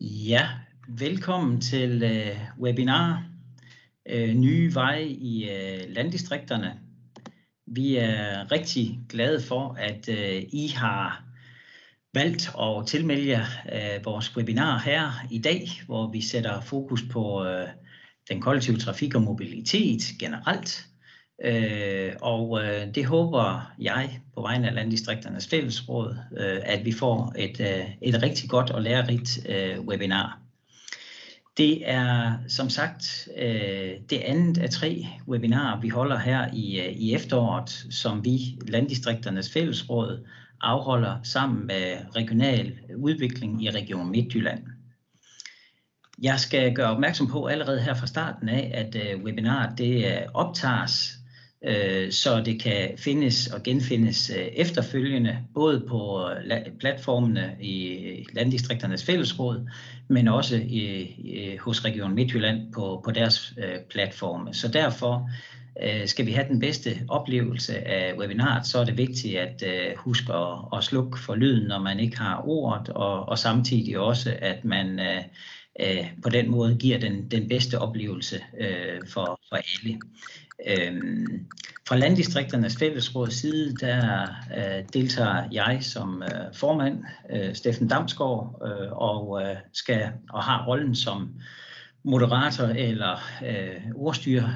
Ja, velkommen til webinar Nye veje i landdistrikterne. Vi er rigtig glade for, at I har valgt at tilmelde jer vores webinar her i dag, hvor vi sætter fokus på den kollektive trafik og mobilitet generelt. Det håber jeg på vegne af Landdistrikternes Fællesråd, at vi får et rigtig godt og lærerigt webinar. Det er som sagt det andet af 3 webinarer, vi holder her i efteråret, som vi, Landdistrikternes Fællesråd, afholder sammen med regional udvikling i Region Midtjylland. Jeg skal gøre opmærksom på allerede her fra starten af, at webinaret det optages, så det kan findes og genfindes efterfølgende, både på platformene i Landdistrikternes Fællesråd, men også hos Region Midtjylland på deres platforme. Så derfor skal vi have den bedste oplevelse af webinaret, så er det vigtigt at huske at slukke for lyden, når man ikke har ordet, og samtidig også, at man på den måde giver den bedste oplevelse for alle. Fra Landdistrikternes Fællesråds side, der deltager jeg som formand, Steffen Damsgaard, og har rollen som moderator eller ordstyrer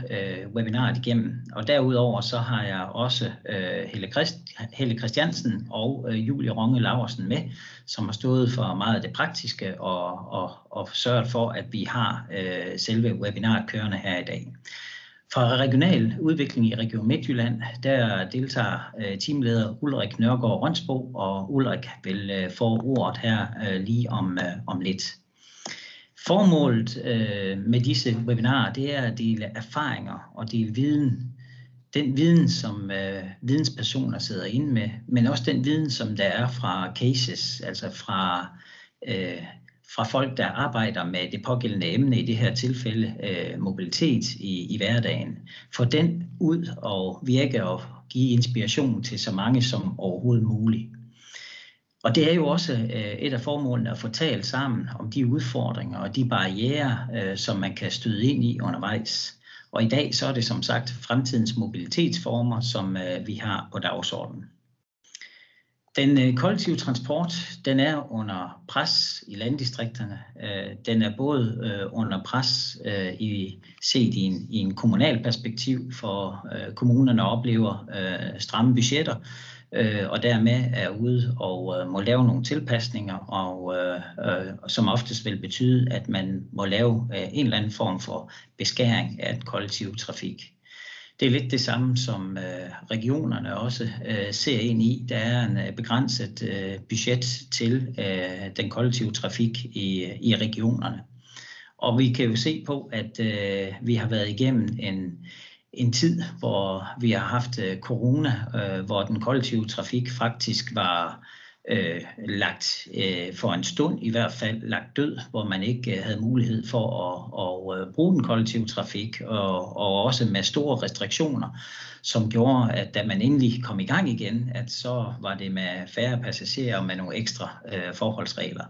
webinaret igennem. Og derudover så har jeg også Helle Christiansen og Julie Ronge Laursen med, som har stået for meget af det praktiske og sørget for, at vi har selve webinaret kørende her i dag. Fra regional udvikling i Region Midtjylland, der deltager teamleder Ulrik Nørgaard Rønsbo, og Ulrik vil få ordet her lige om lidt. Formålet med disse webinarer, det er at dele erfaringer og dele viden. Den viden, som videnspersoner sidder inde med, men også den viden, som der er fra cases, altså fra folk, der arbejder med det pågældende emne, i det her tilfælde mobilitet i hverdagen. Få den ud og virke og give inspiration til så mange som overhovedet muligt. Og det er jo også et af formålene at få talt sammen om de udfordringer og de barrierer, som man kan støde ind i undervejs. Og i dag så er det som sagt fremtidens mobilitetsformer, som vi har på dagsordenen. Den kollektive transport, den er under pres i landdistrikterne. Den er både under pres set i en kommunal perspektiv, for kommunerne oplever stramme budgetter, og dermed er ude og må lave nogle tilpasninger, og som oftest vil betyde, at man må lave en eller anden form for beskæring af den kollektive trafik. Det er lidt det samme, som regionerne også ser ind i. Der er en begrænset budget til den kollektive trafik i regionerne. Og vi kan jo se på, at vi har været igennem en tid, hvor vi har haft corona, hvor den kollektive trafik faktisk var lagt for en stund i hvert fald lagt død, hvor man ikke havde mulighed for at bruge den kollektive trafik, og også med store restriktioner, som gjorde, at da man endelig kom i gang igen, at så var det med færre passagerer og med nogle ekstra forholdsregler.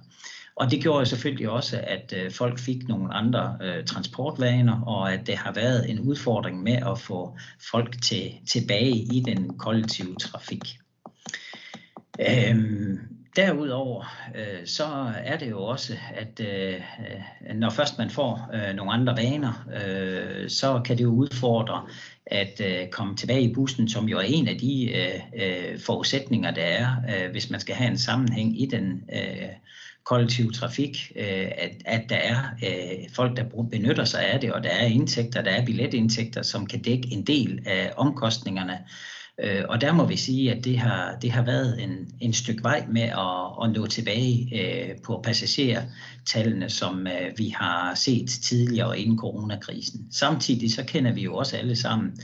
Og det gjorde selvfølgelig også, at folk fik nogle andre transportvaner, og at det har været en udfordring med at få folk tilbage i den kollektive trafik. Derudover så er det jo også, at når først man får nogle andre vaner, så kan det jo udfordre at komme tilbage i bussen, som jo er en af de forudsætninger, der er, hvis man skal have en sammenhæng i den kollektive trafik, at der er folk, der benytter sig af det, og der er indtægter, der er billetindtægter, som kan dække en del af omkostningerne. Og der må vi sige, at det har været en stykke vej med at nå tilbage på passagertallene, som vi har set tidligere inden coronakrisen. Samtidig så kender vi jo også alle sammen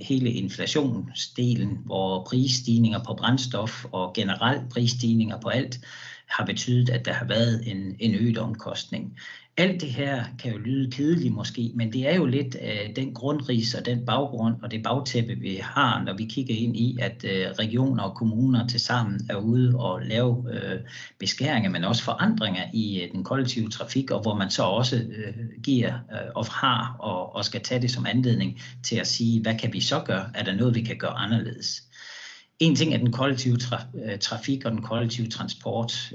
hele inflationsdelen, hvor prisstigninger på brændstof og generelt prisstigninger på alt har betydet, at der har været en øget omkostning. Alt det her kan jo lyde kedeligt måske, men det er jo lidt den grundris og den baggrund og det bagtæppe, vi har, når vi kigger ind i, at regioner og kommuner tilsammen er ude og lave beskæringer, men også forandringer i den kollektive trafik, og hvor man så også giver og har og skal tage det som anledning til at sige, hvad kan vi så gøre? Er der noget, vi kan gøre anderledes? En ting er den kollektive trafik og den kollektive transport.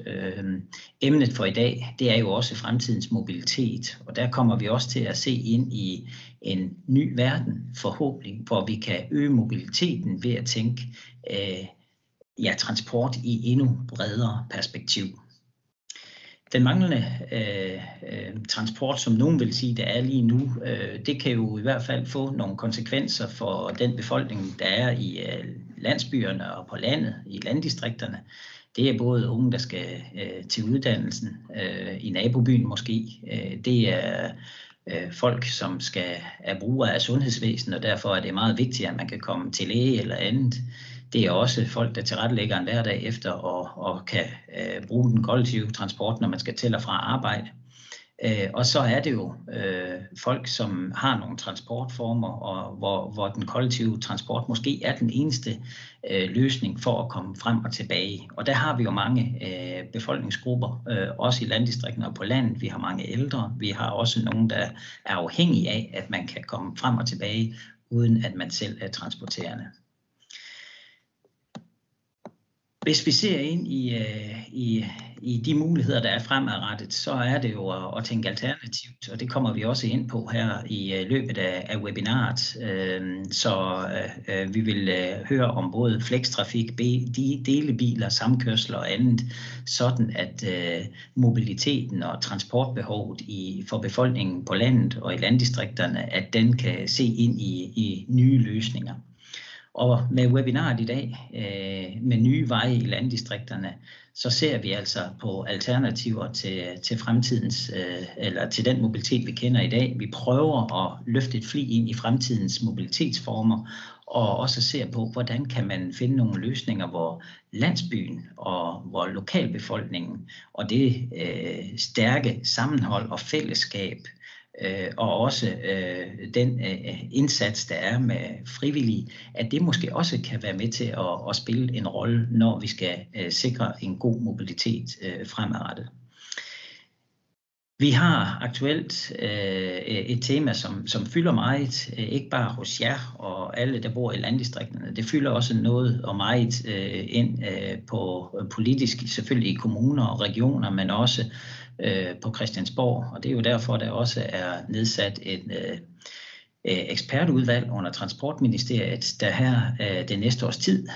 Emnet for i dag, det er jo også fremtidens mobilitet, og der kommer vi også til at se ind i en ny verden, forhåbentlig, hvor vi kan øge mobiliteten ved at tænke transport i endnu bredere perspektiv. Den manglende transport, som nogen vil sige, der er lige nu, det kan jo i hvert fald få nogle konsekvenser for den befolkning, der er i landsbyerne og på landet, i landdistrikterne. Det er både unge, der skal til uddannelsen, i nabobyen måske. Det er folk, som skal er brugere af sundhedsvæsenet, og derfor er det meget vigtigt, at man kan komme til læge eller andet. Det er også folk, der tilrettelægger en hverdag efter og kan bruge den kollektive transport, når man skal til og fra arbejde. Og så er det jo folk, som har nogle transportformer, og hvor den kollektive transport måske er den eneste løsning for at komme frem og tilbage. Og der har vi jo mange befolkningsgrupper, også i landdistrikterne og på landet. Vi har mange ældre, vi har også nogen, der er afhængige af, at man kan komme frem og tilbage, uden at man selv er transporterende. Hvis vi ser ind i de muligheder, der er fremadrettet, så er det jo at tænke alternativt, og det kommer vi også ind på her i løbet af webinaret. Så vi vil høre om både flextrafik, delebiler, samkørsler og andet, sådan at mobiliteten og transportbehovet for befolkningen på landet og i landdistrikterne, at den kan se ind i nye løsninger. Og med webinaret i dag, med nye veje i landdistrikterne, så ser vi altså på alternativer til fremtidens, eller til den mobilitet, vi kender i dag. Vi prøver at løfte et fli ind i fremtidens mobilitetsformer, og også ser på, hvordan kan man finde nogle løsninger, hvor landsbyen og hvor lokalbefolkningen og det stærke sammenhold og fællesskab, og også den indsats, der er med frivillige, at det måske også kan være med til at spille en rolle, når vi skal sikre en god mobilitet fremadrettet. Vi har aktuelt et tema, som fylder meget, ikke bare hos jer og alle, der bor i landdistrikterne. Det fylder også noget og meget ind på politisk, selvfølgelig i kommuner og regioner, men også på Christiansborg. Og det er jo derfor, der også er nedsat et ekspertudvalg under Transportministeriet, der her det næste års tid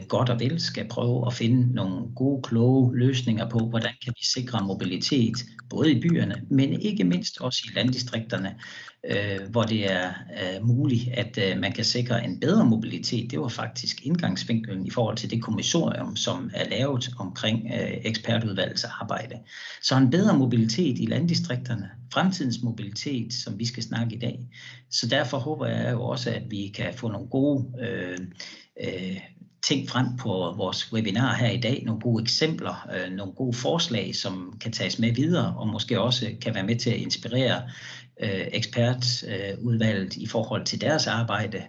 godt og vel skal prøve at finde nogle gode, kloge løsninger på, hvordan kan vi sikre mobilitet, både i byerne, men ikke mindst også i landdistrikterne, hvor det er muligt, at man kan sikre en bedre mobilitet. Det var faktisk indgangsvinklen i forhold til det kommissorium, som er lavet omkring ekspertudvalgets arbejde. Så en bedre mobilitet i landdistrikterne, fremtidens mobilitet, som vi skal snakke i dag. Så derfor håber jeg jo også, at vi kan få nogle gode ting frem på vores webinar her i dag, nogle gode eksempler, nogle gode forslag, som kan tages med videre, og måske også kan være med til at inspirere ekspertudvalget i forhold til deres arbejde,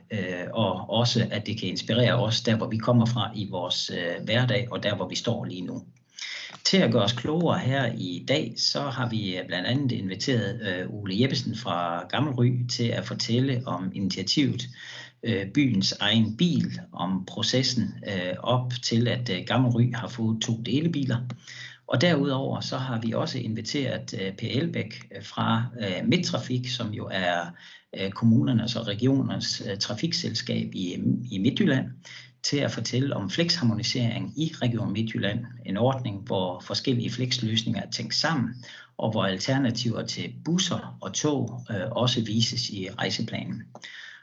og også at det kan inspirere os der, hvor vi kommer fra i vores hverdag, og der, hvor vi står lige nu. Til at gøre os klogere her i dag, så har vi blandt andet inviteret Ole Jeppesen fra Gammelry til at fortælle om initiativet Byens egen bil, om processen op til, at Gammelry har fået 2 delebiler. Og derudover så har vi også inviteret Per Elbæk fra Midttrafik, som jo er kommunernes og regionernes trafikselskab i Midtjylland, til at fortælle om flexharmonisering i Region Midtjylland, en ordning, hvor forskellige flexløsninger er tænkt sammen, og hvor alternativer til busser og tog også vises i rejseplanen.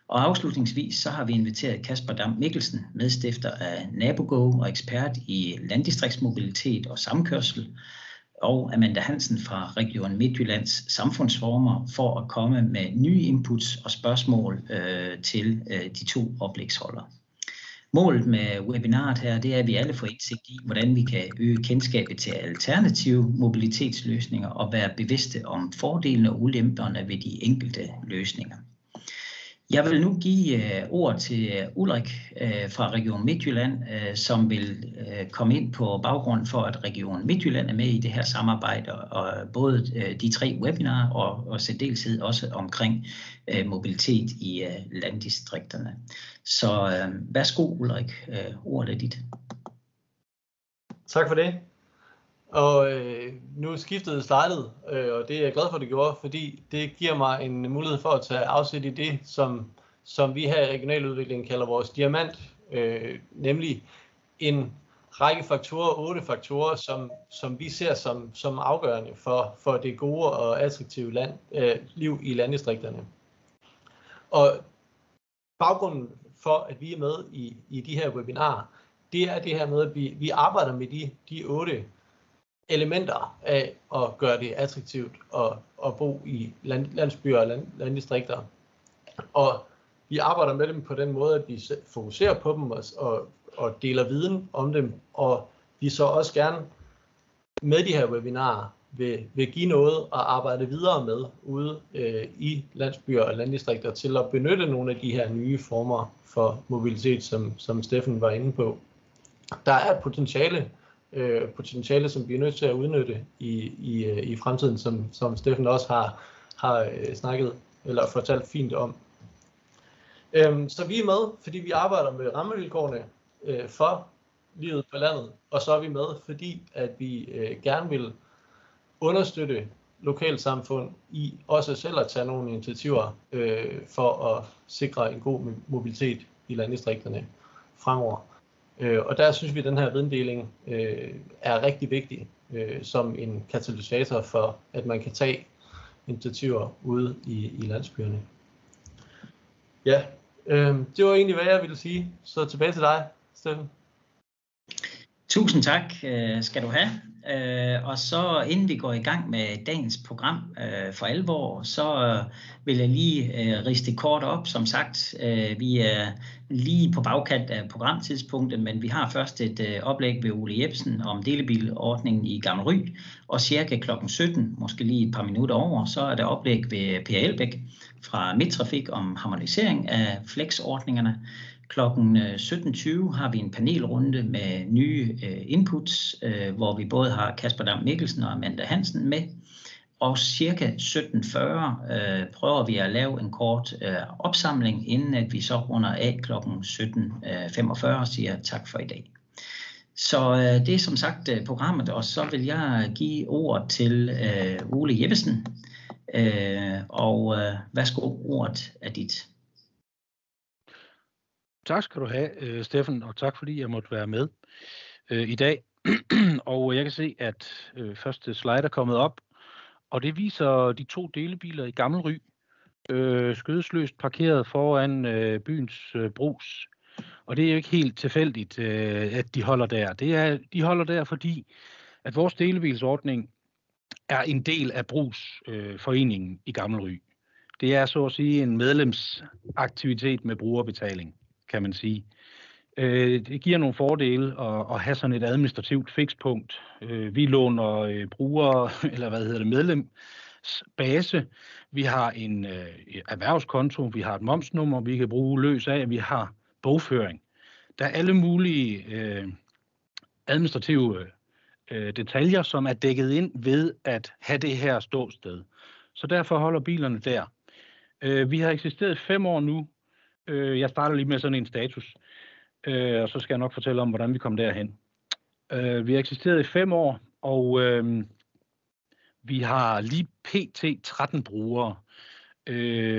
Og afslutningsvis så har vi inviteret Kasper Dam Mikkelsen, medstifter af NaboGo og ekspert i landdistriktsmobilitet og samkørsel, og Amanda Hansen fra Region Midtjyllands samfundsformer for at komme med nye inputs og spørgsmål til de 2 oplægsholdere. Målet med webinaret her, det er, at vi alle får indsigt i, hvordan vi kan øge kendskabet til alternative mobilitetsløsninger og være bevidste om fordelene og ulemperne ved de enkelte løsninger. Jeg vil nu give ord til Ulrik fra Region Midtjylland, som vil komme ind på baggrunden for, at Region Midtjylland er med i det her samarbejde, og både de 3 webinarer og særdeleshed også omkring mobilitet i landdistrikterne. Så værsgo Ulrik, ordet er dit. Tak for det. Og nu skiftede slidet, og det er jeg glad for, at det gjorde, fordi det giver mig en mulighed for at tage afsæt i det, som vi her i regionaludviklingen kalder vores diamant, nemlig en række faktorer, 8 faktorer, som vi ser som afgørende for det gode og attraktive liv i landdistrikterne. Og baggrunden for, at vi er med i de her webinarer, det er det her med, at vi arbejder med de 8 elementer af at gøre det attraktivt at bo i landsbyer og landdistrikter. Og vi arbejder med dem på den måde, at vi fokuserer på dem og deler viden om dem, og vi så også gerne med de her webinarer vil give noget at arbejde videre med ude i landsbyer og landdistrikter til at benytte nogle af de her nye former for mobilitet, som Steffen var inde på. Der er et potentiale, som vi er nødt til at udnytte i fremtiden, som Steffen også har snakket eller fortalt fint om. Så vi er med, fordi vi arbejder med rammevilkårene for livet på landet, og så er vi med, fordi at vi gerne vil understøtte lokalsamfund i også selv at tage nogle initiativer for at sikre en god mobilitet i landdistrikterne fremover. Og der synes vi, at den her videndeling er rigtig vigtig som en katalysator for, at man kan tage initiativer ude i landsbyerne. Ja, det var egentlig, hvad jeg ville sige. Så tilbage til dig, Steffen. Tusind tak skal du have. Og så inden vi går i gang med dagens program for alvor, så vil jeg lige ridse det kort op. Som sagt, vi er lige på bagkant af programtidspunktet, men vi har først et oplæg ved Ole Jebsen om delebilordningen i Gammel Ry, og cirka kl. 17, måske lige et par minutter over, så er der oplæg ved Per Elbæk fra Midtrafik om harmonisering af flexordningerne. Klokken 17.20 har vi en panelrunde med nye inputs, hvor vi både har Kasper Dam Mikkelsen og Amanda Hansen med. Og cirka 17.40 prøver vi at lave en kort opsamling, inden at vi så runder af klokken 17.45 og siger tak for i dag. Så det er som sagt programmet, og så vil jeg give ordet til Ole Jeppesen. Og værsgo, ordet er dit. Tak skal du have, Steffen, og tak fordi jeg måtte være med i dag. Og jeg kan se, at første slide er kommet op, og det viser de 2 delebiler i Gammel Ry, skødesløst parkeret foran byens Brugs. Og det er jo ikke helt tilfældigt, at de holder der. De holder der, fordi at vores delebilsordning er en del af Brugsforeningen i Gammel Ry. Det er så at sige en medlemsaktivitet med brugerbetaling, kan man sige. Det giver nogle fordele at have sådan et administrativt fikspunkt. Vi låner brugere, eller medlemsbase. Vi har en erhvervskonto, vi har et momsnummer, vi kan bruge løs af, vi har bogføring. Der er alle mulige administrative detaljer, som er dækket ind ved at have det her ståsted. Så derfor holder bilerne der. Vi har eksisteret 5 år nu. Jeg starter lige med sådan en status, og så skal jeg nok fortælle om, hvordan vi kom derhen. Vi har eksisteret i 5 år, og vi har lige pt. 13 brugere.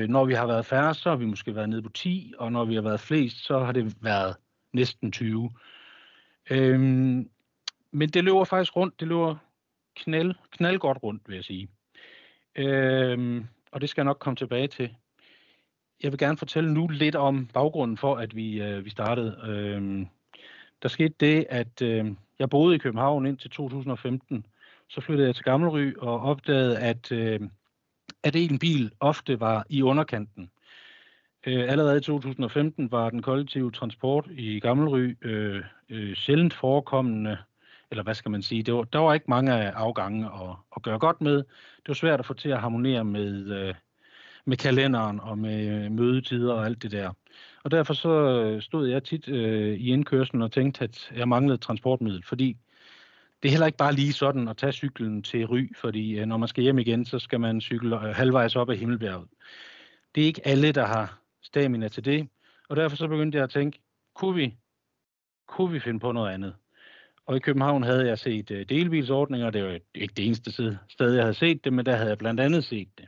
Når vi har været færre, så har vi måske været nede på 10, og når vi har været flest, så har det været næsten 20. Men det løber faktisk rundt. Det løber knaldgodt rundt, vil jeg sige. Og det skal jeg nok komme tilbage til. Jeg vil gerne fortælle nu lidt om baggrunden for, at vi startede. Der skete det, at jeg boede i København indtil 2015. Så flyttede jeg til Gammel Ry og opdagede, at en bil ofte var i underkanten. Allerede i 2015 var den kollektive transport i Gammelry sjældent forekommende, eller hvad skal man sige, der var ikke mange afgange at gøre godt med. Det var svært at få til at harmonere med kalenderen og med mødetider og alt det der. Og derfor så stod jeg tit i indkørslen og tænkte, at jeg manglede transportmiddel, fordi det er heller ikke bare lige sådan at tage cyklen til Ry, fordi når man skal hjem igen, så skal man cykle halvvejs op ad Himmelbjerget. Det er ikke alle, der har stamina til det, og derfor så begyndte jeg at tænke, kunne vi finde på noget andet? Og i København havde jeg set delebilsordninger, det var ikke det eneste sted, jeg havde set det, men der havde jeg blandt andet set det.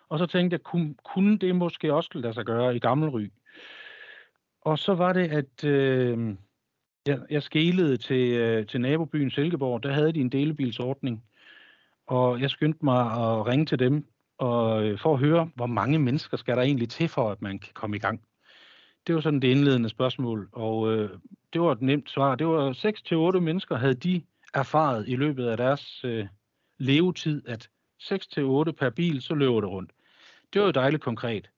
Og så tænkte jeg, kunne det måske også lade sig gøre i Gammelry? Og så var det, at jeg skelede til nabobyen Silkeborg, der havde de en delebilsordning, og jeg skyndte mig at ringe til dem, og for at høre, hvor mange mennesker skal der egentlig til for, at man kan komme i gang. Det var sådan det indledende spørgsmål, og det var et nemt svar. Det var 6-8 mennesker, havde de erfaret i løbet af deres levetid, at 6-8 per bil, så løber det rundt. Det var jo dejligt konkret.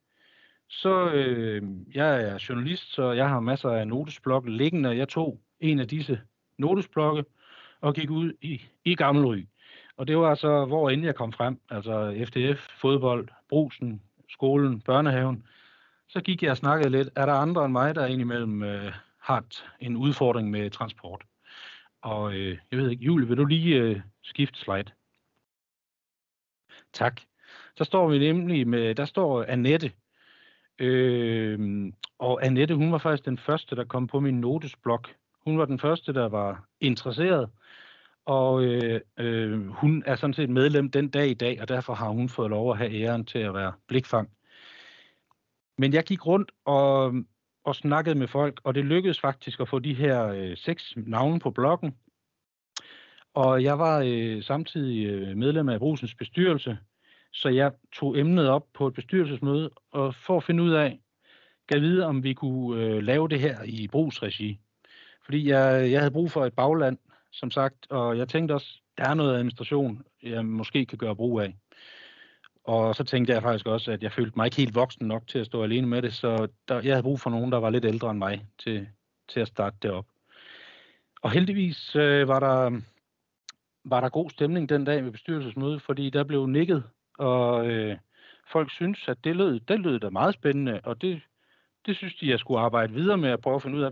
Så jeg er journalist, så jeg har masser af notesblokke liggende. Jeg tog en af disse notesblokke og gik ud i Gammelry. Og det var altså, hvor end jeg kom frem, altså FDF, fodbold, Brugsen, skolen, børnehaven. Så gik jeg og snakkede lidt. Er der andre end mig, der indimellem har en udfordring med transport? Og jeg ved ikke, Julie, vil du lige skifte slide? Tak. Så står vi nemlig med, der står Annette. Og Annette, hun var faktisk den første, der kom på min notesblok. Hun var den første, der var interesseret. Og hun er sådan set medlem den dag i dag, og derfor har hun fået lov at have æren til at være blikfang. Men jeg gik rundt og snakkede med folk, og det lykkedes faktisk at få de her 6 navne på bloggen. Og jeg var samtidig medlem af Brugsens bestyrelse, så jeg tog emnet op på et bestyrelsesmøde og for at finde ud af, gav vide, om vi kunne lave det her i brugsregi. Fordi jeg havde brug for et bagland, som sagt, og jeg tænkte også, der er noget administration, jeg måske kan gøre brug af. Og så tænkte jeg faktisk også, at jeg følte mig ikke helt voksen nok til at stå alene med det, så jeg havde brug for nogen, der var lidt ældre end mig til at starte det op. Og heldigvis var der god stemning den dag ved bestyrelsesmødet, fordi der blev nikket, og folk synes, at det lød da meget spændende, og det synes de, jeg skulle arbejde videre med at prøve at finde ud af,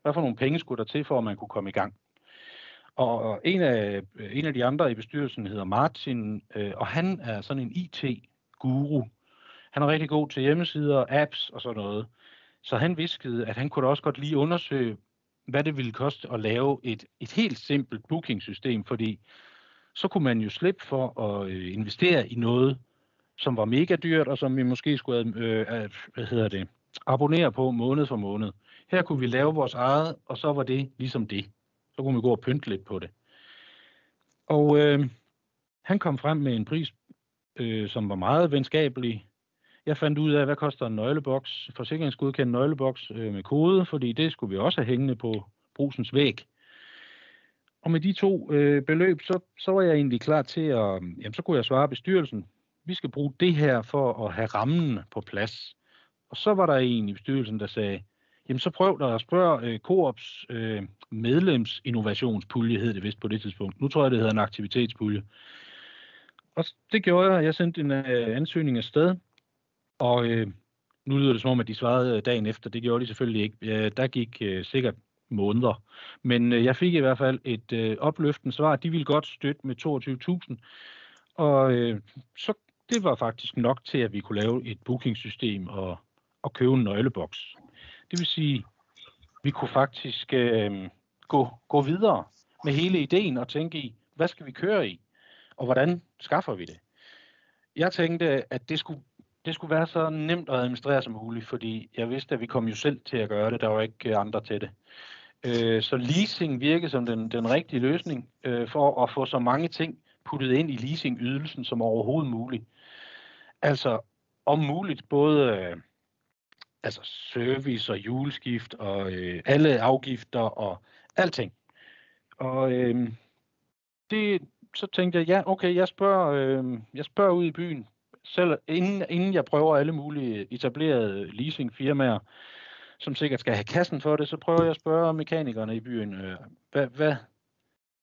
hvad for nogle penge skulle der til, for at man kunne komme i gang. Og en af de andre i bestyrelsen hedder Martin, og han er sådan en IT-guru. Han er rigtig god til hjemmesider, apps og sådan noget. Så han viskede, at han kunne da også godt lige undersøge, hvad det ville koste at lave et helt simpelt bookingsystem, fordi så kunne man jo slippe for at investere i noget, som var mega dyrt, og som vi måske skulle abonnere på måned for måned. Her kunne vi lave vores eget, og så var det ligesom det. Så kunne vi gå og pynte lidt på det. Og han kom frem med en pris, som var meget venskabelig. Jeg fandt ud af, hvad koster en nøgleboks, forsikringsgodkendt nøgleboks med kode, fordi det skulle vi også have hængende på Brugsens væg. Og med de 2 beløb, så var jeg egentlig klar til at, så kunne jeg svare bestyrelsen. Vi skal bruge det her for at have rammen på plads. Og så var der en i bestyrelsen, der sagde, jamen så prøv da at spørge Coops medlemsinnovationspulje, hed det vist på det tidspunkt. Nu tror jeg, det hedder en aktivitetspulje. Og det gjorde jeg. Jeg sendte en ansøgning afsted, og nu lyder det som om, at de svarede dagen efter. Det gjorde de selvfølgelig ikke. Der gik sikkert måneder. Men jeg fik i hvert fald et opløftende svar. De ville godt støtte med 22.000. Og så det var faktisk nok til, at vi kunne lave et bookingsystem og købe en nøgleboks. Det vil sige, vi kunne faktisk gå videre med hele ideen og tænke i, hvad skal vi køre i, og hvordan skaffer vi det? Jeg tænkte, at det skulle være så nemt at administrere som muligt, fordi jeg vidste, at vi kom jo selv til at gøre det, der var ikke andre til det. Så leasing virkede som den rigtige løsning for at få så mange ting puttet ind i leasingydelsen som overhovedet muligt. Altså om muligt både service og juleskift og alle afgifter og alting. Og så tænkte jeg, ja, okay, jeg spørger ud i byen, selv inden jeg prøver alle mulige etablerede leasingfirmaer, som sikkert skal have kassen for det, så prøver jeg at spørge mekanikerne i byen,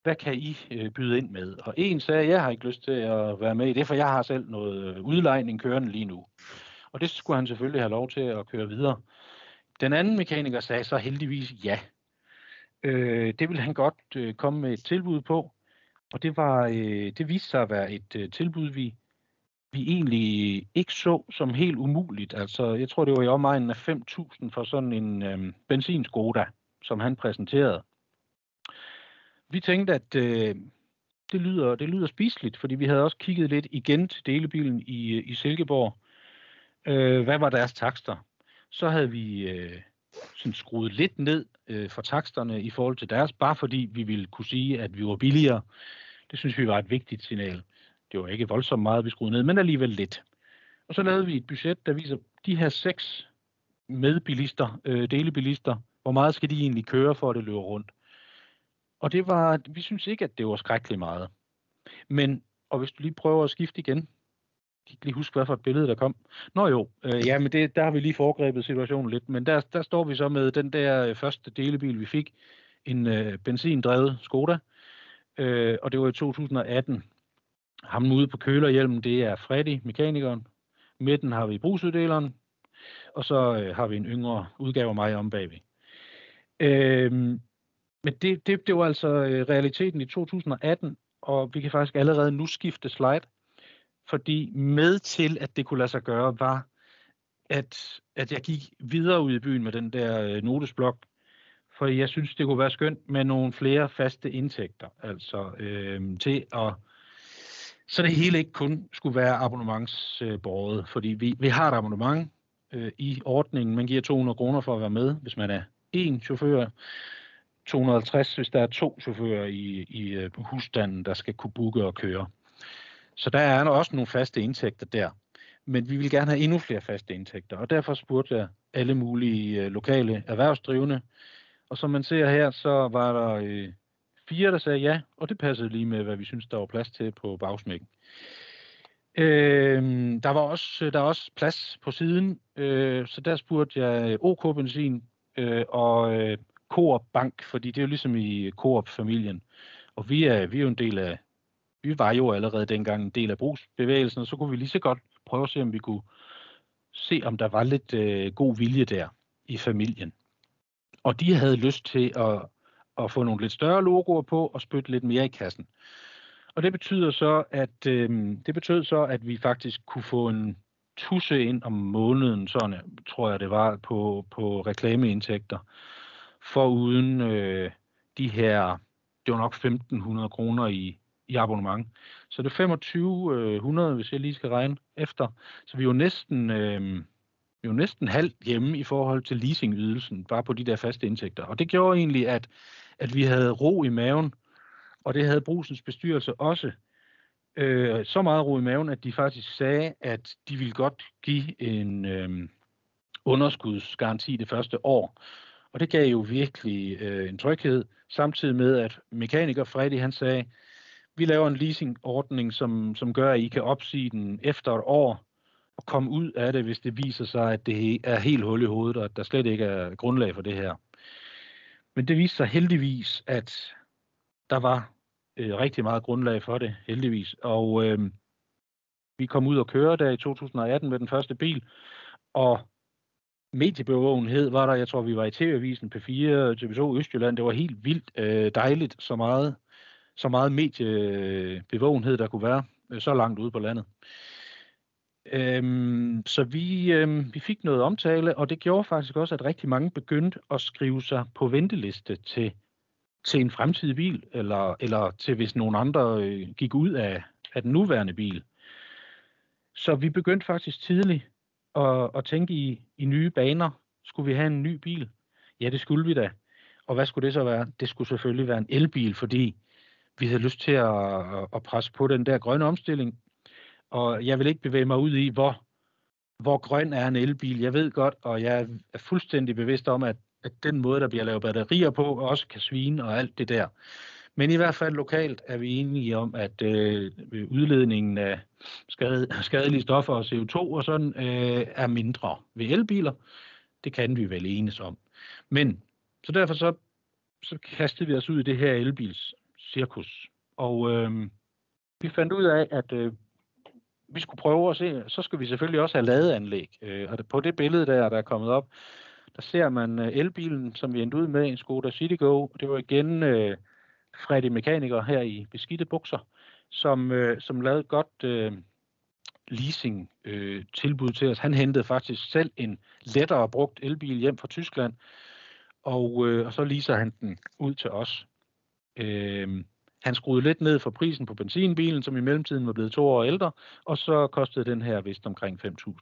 hvad kan I byde ind med? Og en sagde, jeg har ikke lyst til at være med i det, for jeg har selv noget udlejning kørende lige nu. Og det skulle han selvfølgelig have lov til at køre videre. Den anden mekaniker sagde så heldigvis ja. Det ville han godt komme med et tilbud på, og det viste sig at være et tilbud, vi egentlig ikke så som helt umuligt. Altså, jeg tror, det var i omegnen af 5.000 for sådan en benzinskoda, som han præsenterede. Vi tænkte, at det lyder spiseligt, fordi vi havde også kigget lidt igen til delebilen i Silkeborg. Hvad var deres takster? Så havde vi sådan skruet lidt ned for taksterne i forhold til deres, bare fordi vi ville kunne sige, at vi var billigere. Det synes vi var et vigtigt signal. Det var ikke voldsomt meget, vi skruede ned, men alligevel lidt. Og så lavede vi et budget, der viser de her 6 medbilister, delebilister, hvor meget skal de egentlig køre, for at det løber rundt. Og vi synes ikke, at det var skrækkeligt meget. Men, og hvis du lige prøver at skifte igen, jeg kan ikke lige huske, hvad for et billede der kom. Nå jo, men der har vi lige foregrebet situationen lidt, men der står vi så med den der første delebil, vi fik, en benzindrevet Skoda, og det var i 2018. Ham ude på kølerhjelmen, det er Freddy, mekanikeren. Midten har vi brugsuddeleren, og så har vi en yngre udgave af mig om bagved. Men det var altså realiteten i 2018, og vi kan faktisk allerede nu skifte slide, fordi med til, at det kunne lade sig gøre, var, at jeg gik videre ud i byen med den der notesblok, for jeg synes, det kunne være skønt med nogle flere faste indtægter, altså til at, så det hele ikke kun skulle være abonnementsbåret, fordi vi har et abonnement i ordningen. Man giver 200 kroner for at være med, hvis man er 1 chauffør, 250, hvis der er 2 chauffører i husstanden, der skal kunne booke og køre. Så der er også nogle faste indtægter der. Men vi vil gerne have endnu flere faste indtægter, og derfor spurgte jeg alle mulige lokale erhvervsdrivende. Og som man ser her, så var der 4, der sagde ja, og det passede lige med, hvad vi synes, der var plads til på bagsmækken. Der er også plads på siden, så der spurgte jeg OK Benzin og Coop Bank, fordi det er jo ligesom i Coop-familien. Og vi er jo en del af, vi var jo allerede dengang en del af brugsbevægelsen, og så kunne vi lige så godt prøve at se, om vi kunne se, om der var lidt god vilje der i familien. Og de havde lyst til at få nogle lidt større logoer på og spytte lidt mere i kassen. Og det betyder så, at vi faktisk kunne få en tusse ind om måneden, sådan tror jeg det var, på reklameindtægter, foruden de her, det var nok 1.500 kroner i abonnement. Så det er 2.500, hvis jeg lige skal regne efter. Så vi er jo næsten halvt hjemme i forhold til leasingydelsen, bare på de der faste indtægter. Og det gjorde egentlig, at vi havde ro i maven, og det havde Brugsens bestyrelse også. Så meget ro i maven, at de faktisk sagde, at de ville godt give en underskudsgaranti det første år. Og det gav jo virkelig en tryghed, samtidig med, at mekaniker Freddy, han sagde, vi laver en leasingordning, som gør, at I kan opsige den efter et år, og komme ud af det, hvis det viser sig, at det er helt hul i hovedet, og at der slet ikke er grundlag for det her. Men det viste sig heldigvis, at der var rigtig meget grundlag for det, heldigvis. Og vi kom ud og køre der i 2018 med den første bil, og mediebevågenhed var der, jeg tror vi var i TV-avisen, P4, TV2 Østjylland, det var helt vildt dejligt, så meget mediebevågenhed der kunne være, så langt ude på landet. Så vi fik noget omtale, og det gjorde faktisk også, at rigtig mange begyndte at skrive sig på venteliste til en fremtidig bil, eller til hvis nogen andre gik ud af den nuværende bil. Så vi begyndte faktisk tidligt at tænke i nye baner. Skulle vi have en ny bil? Ja, det skulle vi da. Og hvad skulle det så være? Det skulle selvfølgelig være en elbil, fordi vi havde lyst til at presse på den der grønne omstilling. Og jeg vil ikke bevæge mig ud i, hvor grøn er en elbil. Jeg ved godt, og jeg er fuldstændig bevidst om, at den måde, der bliver lavet batterier på, også kan svine og alt det der. Men i hvert fald lokalt er vi enige om, at udledningen af skadelige stoffer og CO2 og sådan er mindre ved elbiler. Det kan vi vel enes om. Men så derfor så kastede vi os ud i det her elbilscirkus. Og vi fandt ud af, at vi skulle prøve at se, så skal vi selvfølgelig også have ladeanlæg. Og på det billede der er kommet op, der ser man elbilen, som vi endte ud med, en Skoda Citigo. Det var igen Freddy Mekaniker her i beskidte bukser, som lavede et godt leasing tilbud til os. Han hentede faktisk selv en lettere brugt elbil hjem fra Tyskland, og så leaser han den ud til os. Han skruede lidt ned for prisen på benzinbilen, som i mellemtiden var blevet 2 år ældre, og så kostede den her vist omkring 5.000.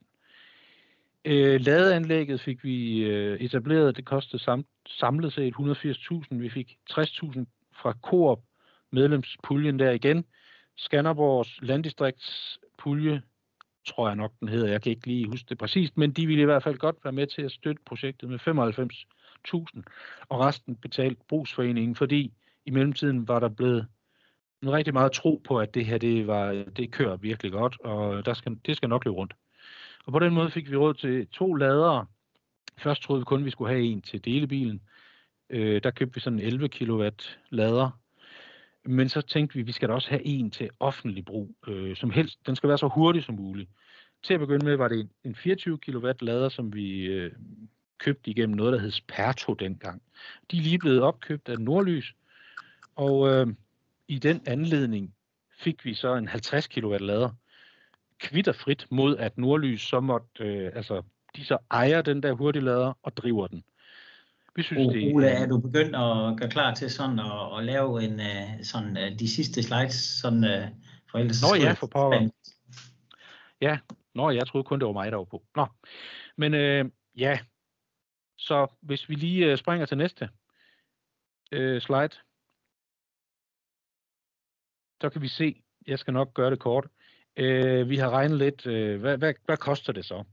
Ladeanlægget fik vi etableret. Det kostede samlet set 180.000. Vi fik 60.000 fra Coop medlemspuljen der igen. Skanderborgs landdistriktspulje, tror jeg nok den hedder. Jeg kan ikke lige huske det præcist, men de ville i hvert fald godt være med til at støtte projektet med 95.000, og resten betalt brugsforeningen, fordi i mellemtiden var der blevet rigtig meget tro på, at det her det kører virkelig godt, og det skal nok løbe rundt. Og på den måde fik vi råd til 2 ladere. Først troede vi kun, vi skulle have en til delebilen. Der købte vi sådan en 11 kW lader. Men så tænkte vi skal da også have en til offentlig brug, som helst. Den skal være så hurtig som muligt. Til at begynde med var det en 24 kW lader, som vi købte igennem noget, der hed Sperto dengang. De er lige blevet opkøbt af Nordlys, og i den anledning fik vi så en 50 kW lader, kvitterfrit mod at Nordlys så måtte, de så ejer den der hurtiglader og driver den. Vi synes, Ole, er du begyndt at gøre klar til sådan at lave en sådan de sidste slides sådan for ellers? Nå ja, for power. Ja, jeg troede kun det var mig der var på. Nå, men ja, så hvis vi lige springer til næste slide, så kan vi se. Jeg skal nok gøre det kort. Vi har regnet lidt, hvad koster det så?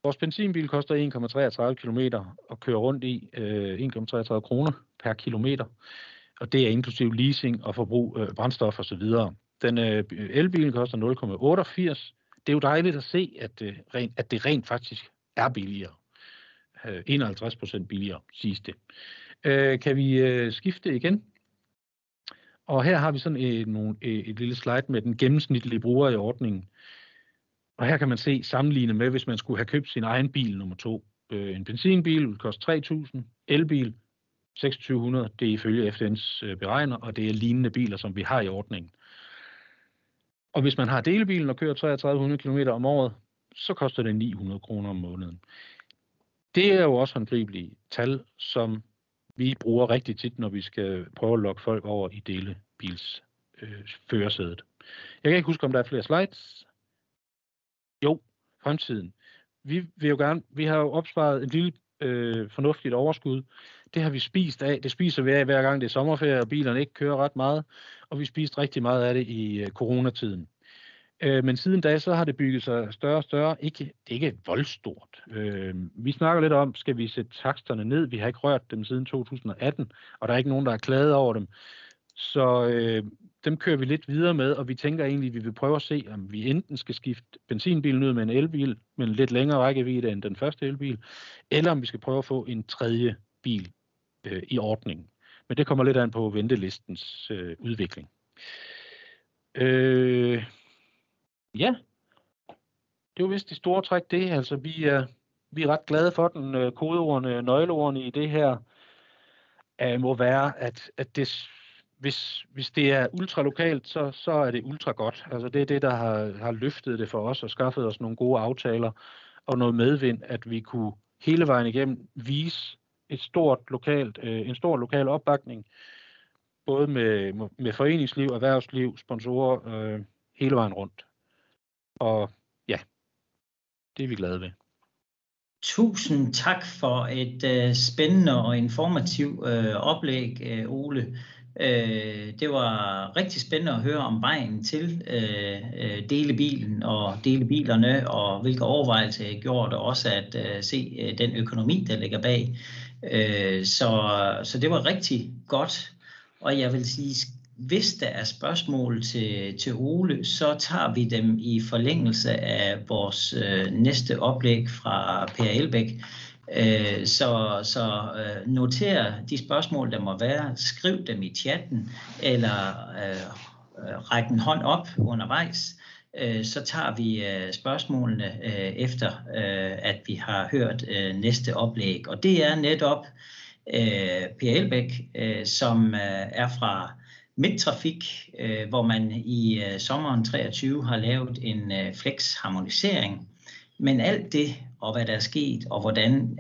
Vores benzinbil koster 1,33 kilometer og kører rundt i 1,33 kroner per kilometer. Og det er inklusiv leasing og forbrug brændstof og så videre. Den elbil koster 0,88. Det er jo dejligt at se, at det rent faktisk er billigere. 51% billigere, siges det. Kan vi skifte igen? Og her har vi sådan et lille slide med den gennemsnitlige bruger i ordningen. Og her kan man se sammenlignet med, hvis man skulle have købt sin egen bil nummer 2. En benzinbil vil koste 3.000, elbil 2.600. Det er ifølge FN's beregner, og det er lignende biler, som vi har i ordningen. Og hvis man har delebilen og kører 3300 km om året, så koster det 900 kroner om måneden. Det er jo også håndgribelige tal, som vi bruger rigtig tit, når vi skal prøve at lokke folk over i delebils førersædet. Jeg kan ikke huske, om der er flere slides. Jo, fremtiden. Vi har jo opsparet en lille fornuftigt overskud. Det har vi spist af. Det spiser vi af hver gang det er sommerferie, og bilerne ikke kører ret meget. Og vi spiste rigtig meget af det i coronatiden. Men siden da, så har det bygget sig større og større. Det er ikke voldstort. Vi snakker lidt om, skal vi sætte taksterne ned? Vi har ikke rørt dem siden 2018, og der er ikke nogen, der har klaget over dem. Så dem kører vi lidt videre med, og vi tænker egentlig, at vi vil prøve at se, om vi enten skal skifte benzinbilen ud med en elbil, med en lidt længere rækkevidde end den første elbil, eller om vi skal prøve at få en tredje bil i ordningen. Men det kommer lidt an på ventelistens udvikling. Ja, det er jo vist det store træk det. Altså, vi er ret glade for den. Kodeordene, nøgleordene i det her må være, at det, hvis det er ultralokalt, så er det ultra godt. Altså, det er det, der har løftet det for os og skaffet os nogle gode aftaler og noget medvind, at vi kunne hele vejen igennem vise en stor lokal opbakning, både med foreningsliv, erhvervsliv, sponsorer, hele vejen rundt. Og ja, det er vi glade ved. Tusind tak for et spændende og informativt oplæg, Ole. Det var rigtig spændende at høre om vejen til delebilen og delebilerne, og hvilke overvejelser jeg gjorde, og også at se den økonomi, der ligger bag. Så det var rigtig godt. Og jeg vil sige, hvis der er spørgsmål til Ole, så tager vi dem i forlængelse af vores næste oplæg fra Per Elbæk. Så noter de spørgsmål, der må være, skriv dem i chatten, eller ræk en hånd op undervejs. Så tager vi spørgsmålene efter, at vi har hørt næste oplæg. Og det er netop Per Elbæk, som er fra Midttrafik, hvor man i sommeren 23 har lavet en flex-harmonisering. Men alt det, og hvad der er sket, og hvordan,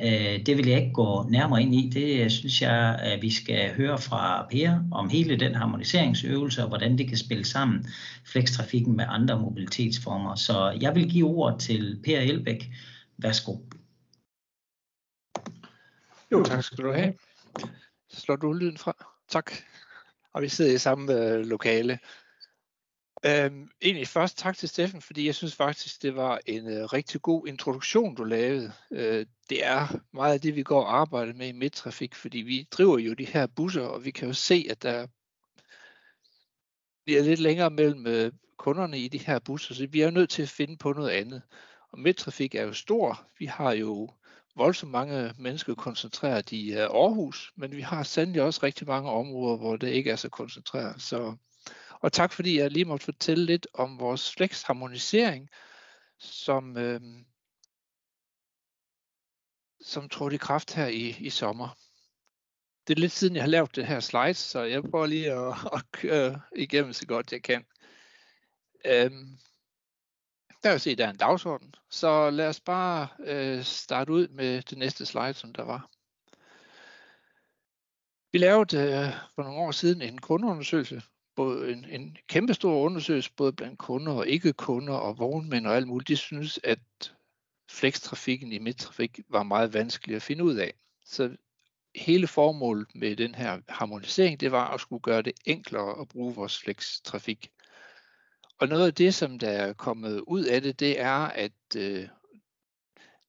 det vil jeg ikke gå nærmere ind i. Det synes jeg, at vi skal høre fra Per om hele den harmoniseringsøvelse, og hvordan det kan spille sammen flextrafikken med andre mobilitetsformer. Så jeg vil give ordet til Per Elbæk. Værsgo. Jo, tak skal du have. Slår du lyden fra? Tak. Og vi sidder i samme lokale. Egentlig først tak til Steffen, fordi jeg synes faktisk, det var en rigtig god introduktion, du lavede. Det er meget af det, vi går og arbejder med i Midttrafik, fordi vi driver jo de her busser, og vi kan jo se, at der bliver lidt længere mellem kunderne i de her busser, så vi er jo nødt til at finde på noget andet. Og Midttrafik er jo stor. Vi har jo voldsomt mange mennesker koncentreret i Aarhus, men vi har sandelig også rigtig mange områder, hvor det ikke er så koncentreret. Og tak fordi jeg lige måtte fortælle lidt om vores flex-harmonisering, som trådte i kraft her i sommer. Det er lidt siden jeg har lavet det her slide, så jeg prøver lige at køre igennem så godt jeg kan. Der kan se, der er en dagsorden, så lad os bare starte ud med det næste slide, som der var. Vi lavede for nogle år siden en kundeundersøgelse, både en kæmpestor undersøgelse, både blandt kunder og ikke-kunder og vognmænd og alt muligt. De synes, at flextrafikken i Midttrafik var meget vanskelig at finde ud af. Så hele formålet med den her harmonisering, det var at skulle gøre det enklere at bruge vores flextrafik. Og noget af det, som der er kommet ud af det, det er, at det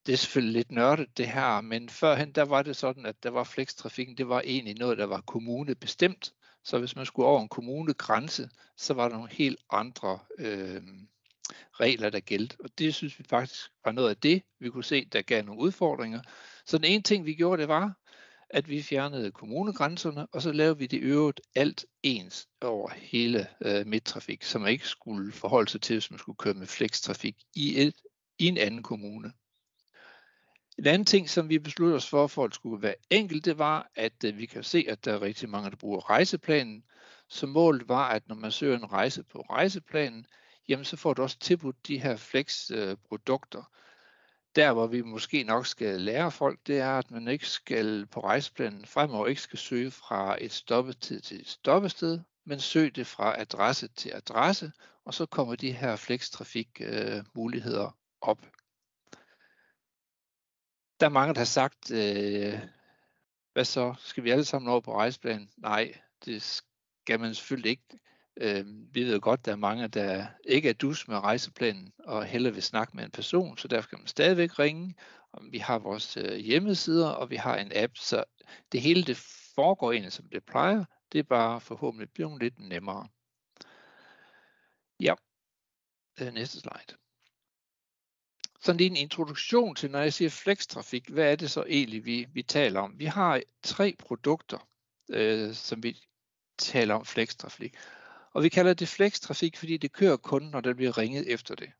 er selvfølgelig lidt nørdet det her, men førhen der var det sådan, at der var flextrafikken, det var egentlig noget, der var kommunebestemt. Så hvis man skulle over en kommunegrænse, så var der nogle helt andre regler, der gældte. Og det synes vi faktisk var noget af det, vi kunne se, der gav nogle udfordringer. Så den ene ting, vi gjorde, det var, at vi fjernede kommunegrænserne, og så lavede vi det øvrigt alt ens over hele Midttrafik, som man ikke skulle forholde sig til, hvis man skulle køre med flextrafik i en anden kommune. En anden ting, som vi besluttede os for at det skulle være enkelt, det var, at vi kan se, at der er rigtig mange, der bruger rejseplanen. Så målet var, at når man søger en rejse på rejseplanen, jamen så får du også tilbudt de her flex-produkter. Der, hvor vi måske nok skal lære folk, det er, at man ikke skal på rejseplanen fremover ikke skal søge fra et stoppested til et stoppested, men søg det fra adresse til adresse, og så kommer de her flextrafik muligheder op. Der er mange, der har sagt, hvad så? Skal vi alle sammen over på rejseplanen? Nej, det skal man selvfølgelig ikke. Vi ved godt, at der er mange, der ikke er dus med rejseplanen og hellere vil snakke med en person, så derfor kan man stadigvæk ringe. Og vi har vores hjemmesider, og vi har en app, så det hele det foregår egentlig, som det plejer. Det er bare forhåbentlig blevet lidt nemmere. Ja, næste slide. Sådan lige en introduktion til, når jeg siger flextrafik, hvad er det så egentlig, vi taler om? Vi har 3 produkter, som vi taler om flextrafik. Og vi kalder det flextrafik, fordi det kører kun, når der bliver ringet efter det.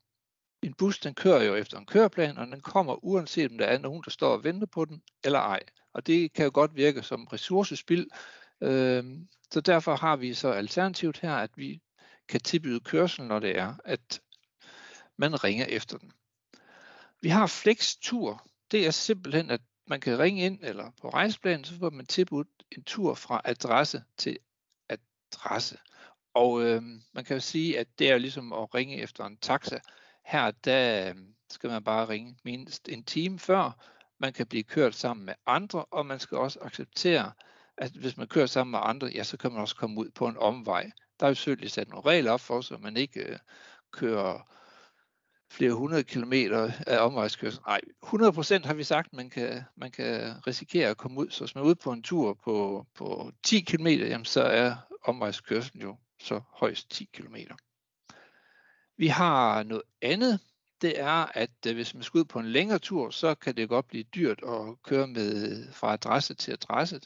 En bus, den kører jo efter en køreplan, og den kommer uanset om der er nogen, der står og venter på den, eller ej. Og det kan jo godt virke som ressourcespild. Så derfor har vi så alternativt her, at vi kan tilbyde kørsel, når det er, at man ringer efter den. Vi har flextur. Det er simpelthen, at man kan ringe ind, eller på rejseplanen, så får man tilbudt en tur fra adresse til adresse. Og man kan jo sige, at det er ligesom at ringe efter en taxa. Her der skal man bare ringe mindst en time før. Man kan blive kørt sammen med andre, og man skal også acceptere, at hvis man kører sammen med andre, ja, så kan man også komme ud på en omvej. Der er jo selvfølgelig sat nogle regler op for, så man ikke kører flere 100 kilometer af omvejskørsel. Nej, 100% har vi sagt, man kan risikere at komme ud. Så hvis man er ude på en tur på 10 km, jamen så er omvejskørselen jo så højst 10 km. Vi har noget andet. Det er, at hvis man skal ud på en længere tur, så kan det godt blive dyrt at køre med fra adresse til adresse.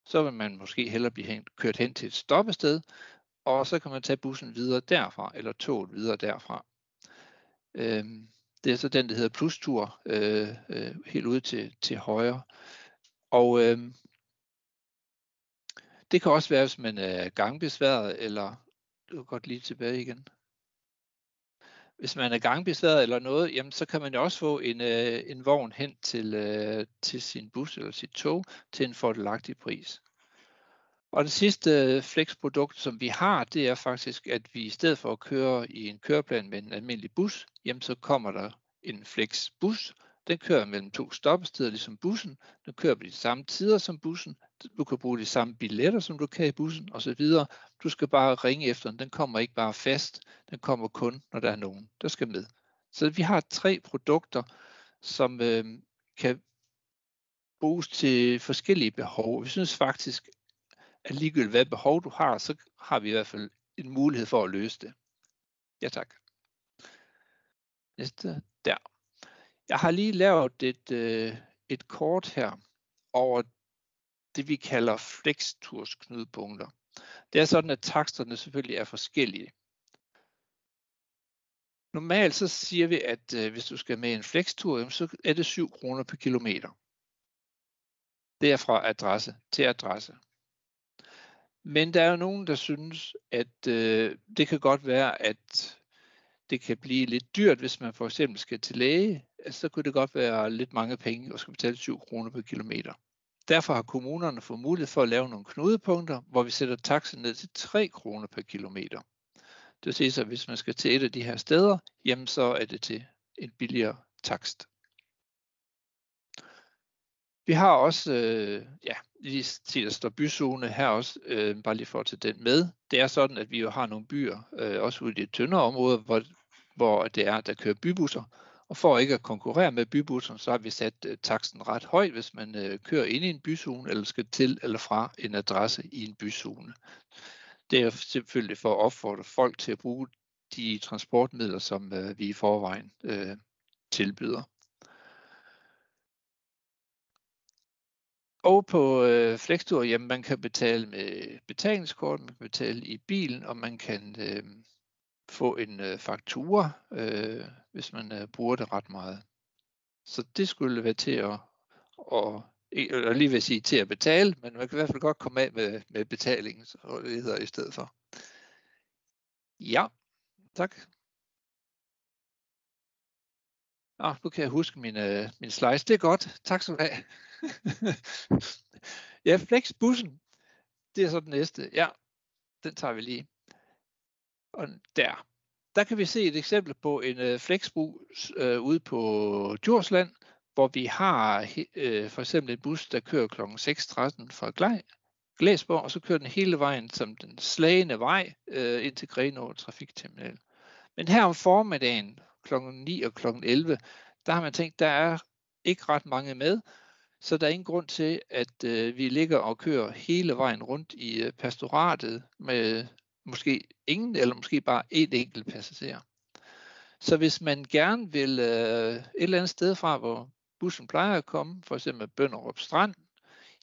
Så vil man måske hellere blive kørt hen til et stoppested, og så kan man tage bussen videre derfra, eller toget videre derfra. Det er så den, der hedder plustur, helt ude til højre. Og det kan også være, hvis man er gangbesværet, eller du kan godt lige tilbage igen. Hvis man er gangbesværet eller noget, jamen så kan man jo også få en vogn hen til sin bus eller sit tog til en fordelagtig pris. Og det sidste flexprodukt, som vi har, det er faktisk, at vi i stedet for at køre i en køreplan med en almindelig bus, jamen så kommer der en flexbus. Den kører mellem 2 stoppesteder, ligesom bussen. Den kører på de samme tider som bussen. Du kan bruge de samme billetter, som du kan i bussen, osv. Du skal bare ringe efter den. Den kommer ikke bare fast. Den kommer kun, når der er nogen, der skal med. Så vi har 3 produkter, som kan bruges til forskellige behov. Vi synes faktisk, at ligegyldigt hvad behov du har, så har vi i hvert fald en mulighed for at løse det. Ja, tak. Næste, der. Jeg har lige lavet et kort her over det, vi kalder flexturs knudepunkter. Det er sådan, at taksterne selvfølgelig er forskellige. Normalt så siger vi, at hvis du skal med en flextur, så er det 7 kroner per kilometer. Det er fra adresse til adresse. Men der er jo nogen, der synes, at det kan godt være, at det kan blive lidt dyrt, hvis man for eksempel skal til læge. Så kunne det godt være lidt mange penge og skal betale 7 kroner per kilometer. Derfor har kommunerne fået mulighed for at lave nogle knudepunkter, hvor vi sætter taksten ned til 3 kroner per kilometer. Det vil sige, at hvis man skal til et af de her steder, jamen så er det til en billigere takst. Vi har også, lige til der står byzone her også, bare lige for at tage den med. Det er sådan, at vi jo har nogle byer, også ude i det tyndere område, hvor det er, der kører bybusser. Og for ikke at konkurrere med bybusserne, så har vi sat taksten ret højt, hvis man kører ind i en byzone, eller skal til eller fra en adresse i en byzone. Det er selvfølgelig for at opfordre folk til at bruge de transportmidler, som vi i forvejen tilbyder. Og på flextur, jamen man kan betale med betalingskort, man kan betale i bilen, og man kan få en faktura, hvis man bruger det ret meget. Så det skulle være til at lige vil sige til at betale, men man kan i hvert fald godt komme af med betalingen, så det hedder i stedet for. Ja, tak. Nu kan jeg huske min slides. Det er godt. Tak skal du have. Ja, flexbussen. Det er så den næste. Ja, den tager vi lige. Og der kan vi se et eksempel på en flexbus ude på Djursland, hvor vi har for eksempel en bus, der kører kl. 6.13 fra Glæsborg, og så kører den hele vejen som den slagende vej ind til Grenaa Trafikterminal. Men her om formiddagen kl. 9 og kl. 11, der har man tænkt, der er ikke ret mange med, så der er ingen grund til, at vi ligger og kører hele vejen rundt i pastoratet med måske ingen, eller måske bare et enkelt passager. Så hvis man gerne vil et eller andet sted fra, hvor bussen plejer at komme, for eksempel Bønderup Strand,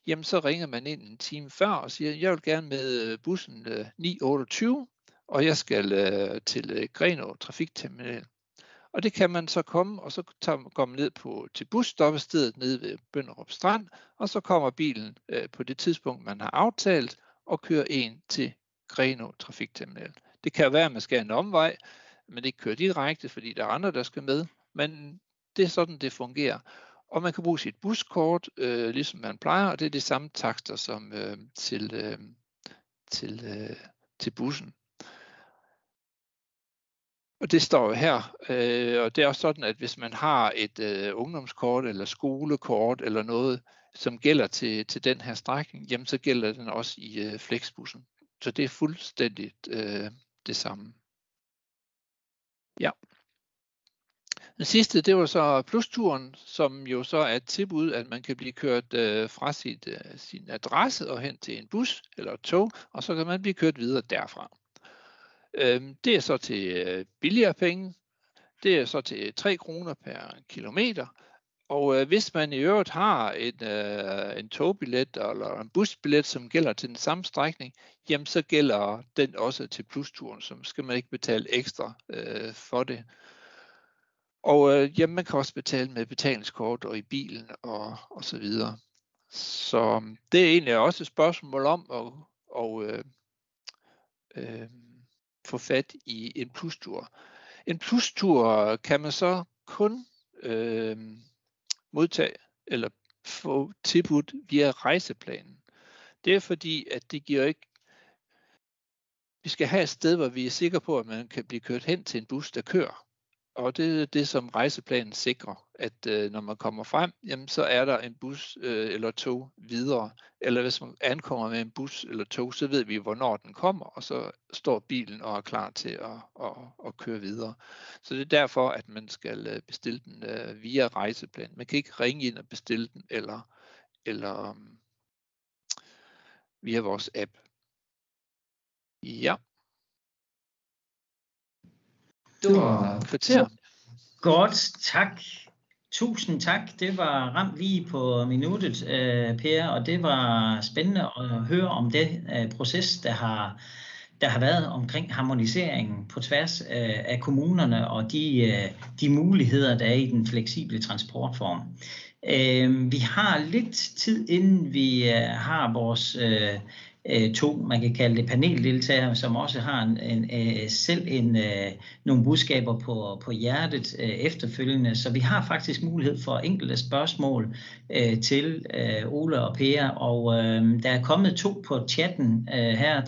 jamen så ringer man ind en time før og siger, jeg vil gerne med bussen 9.28, og jeg skal til Grenaa Trafikterminal. Og det kan man så komme, og så går man ned til busstoppestedet nede ved Bønderup Strand, og så kommer bilen på det tidspunkt, man har aftalt, og kører ind til Grenaa Trafikterminal. Det kan være, at man skal en omvej, men det ikke kører direkte, fordi der er andre, der skal med. Men det er sådan, det fungerer. Og man kan bruge sit buskort, ligesom man plejer, og det er de samme takster som til bussen. Og det står jo her, og det er også sådan, at hvis man har et ungdomskort eller skolekort eller noget, som gælder til den her strækning, jamen så gælder den også i flexbussen. Så det er fuldstændig det samme. Ja. Den sidste, det var så plusturen, som jo så er et tilbud, at man kan blive kørt fra sin adresse og hen til en bus eller et tog, og så kan man blive kørt videre derfra. Det er så til billigere penge. Det er så til 3 kroner per kilometer. Og hvis man i øvrigt har en togbillet eller en busbillet, som gælder til den samme strækning, jamen så gælder den også til plusturen, så skal man ikke betale ekstra for det. Og jamen, man kan også betale med betalingskort og i bilen og så videre. Så det er egentlig også et spørgsmål om at få fat i en plustur. En plustur kan man så kun modtage eller få tilbudt via rejseplanen. Det er fordi, at det giver ikke. Vi skal have et sted, hvor vi er sikre på, at man kan blive kørt hen til en bus, der kører. Og det er det, som rejseplanen sikrer, at når man kommer frem, jamen, så er der en bus eller tog videre. Eller hvis man ankommer med en bus eller tog, så ved vi, hvornår den kommer, og så står bilen og er klar til at køre videre. Så det er derfor, at man skal bestille den via rejseplanen. Man kan ikke ringe ind og bestille den, eller via vores app. Ja. Det var kvarter. Godt, tak. Tusind tak. Det var ramt lige på minuttet, Per, og det var spændende at høre om det proces, der har været omkring harmoniseringen på tværs af kommunerne og de muligheder, der er i den fleksible transportform. Vi har lidt tid, inden vi har vores man kan kalde det paneldeltagere, som også har nogle budskaber på hjertet efterfølgende. Så vi har faktisk mulighed for enkelte spørgsmål til Ole og Per, og der er kommet 2 på chatten her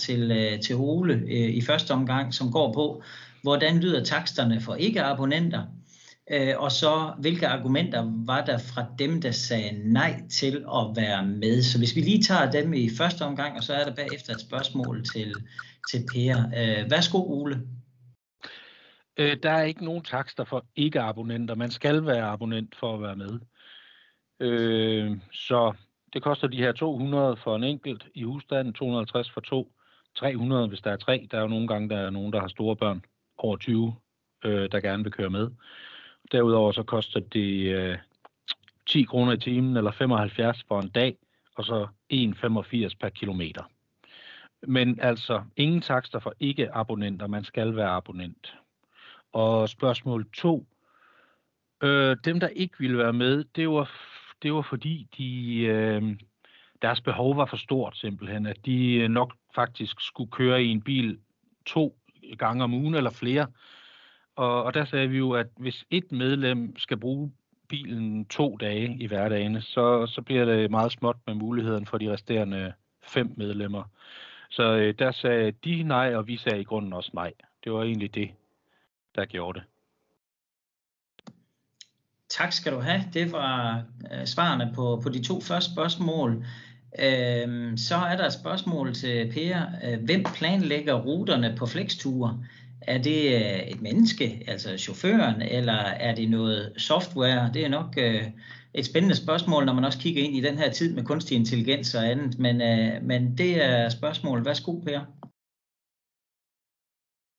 til Ole i første omgang, som går på, hvordan lyder taksterne for ikke-abonnenter? Og så, hvilke argumenter var der fra dem, der sagde nej til at være med? Så hvis vi lige tager dem i første omgang, og så er der bagefter et spørgsmål til Per. Værsgo, Ole. Der er ikke nogen takster for ikke-abonnenter. Man skal være abonnent for at være med. Så det koster de her 200 for en enkelt i husstanden, 250 for 2, 300 hvis der er 3. Der er jo nogle gange, der er nogen, der har store børn over 20, der gerne vil køre med. Derudover så koster det 10 kroner i timen eller 75 for en dag, og så 1,85 per kilometer. Men altså ingen takster for ikke-abonnenter, man skal være abonnent. Og spørgsmål 2. Dem, der ikke ville være med, det var fordi deres behov var for stort simpelthen, at de nok faktisk skulle køre i en bil 2 gange om ugen eller flere. Og der sagde vi jo, at hvis et medlem skal bruge bilen 2 dage i hverdagene, så bliver det meget småt med muligheden for de resterende 5 medlemmer. Så der sagde de nej, og vi sagde i grunden også nej. Det var egentlig det, der gjorde det. Tak skal du have. Det var svarene på de 2 første spørgsmål. Så er der et spørgsmål til Per. Hvem planlægger ruterne på flexture? Er det et menneske, altså chaufføren, eller er det noget software? Det er nok et spændende spørgsmål, når man også kigger ind i den her tid med kunstig intelligens og andet. Men det er spørgsmålet. Værsgo, Per.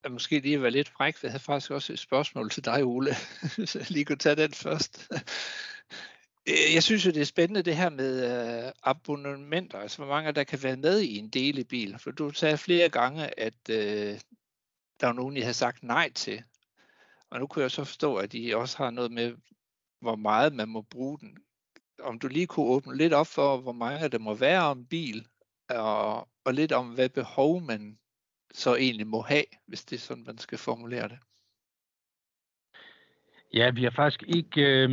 Måske lige være lidt fræk, for jeg havde faktisk også et spørgsmål til dig, Ole. Så jeg lige kunne tage den først. Jeg synes jo, det er spændende det her med abonnementer, altså hvor mange der kan være med i en delebil. For du sagde flere gange, at der var nogen, I havde sagt nej til. Og nu kunne jeg så forstå, at I også har noget med, hvor meget man må bruge den. Om du lige kunne åbne lidt op for, hvor mange der må være om bil, og lidt om, hvad behov man så egentlig må have, hvis det er sådan, man skal formulere det. Ja, vi har faktisk ikke...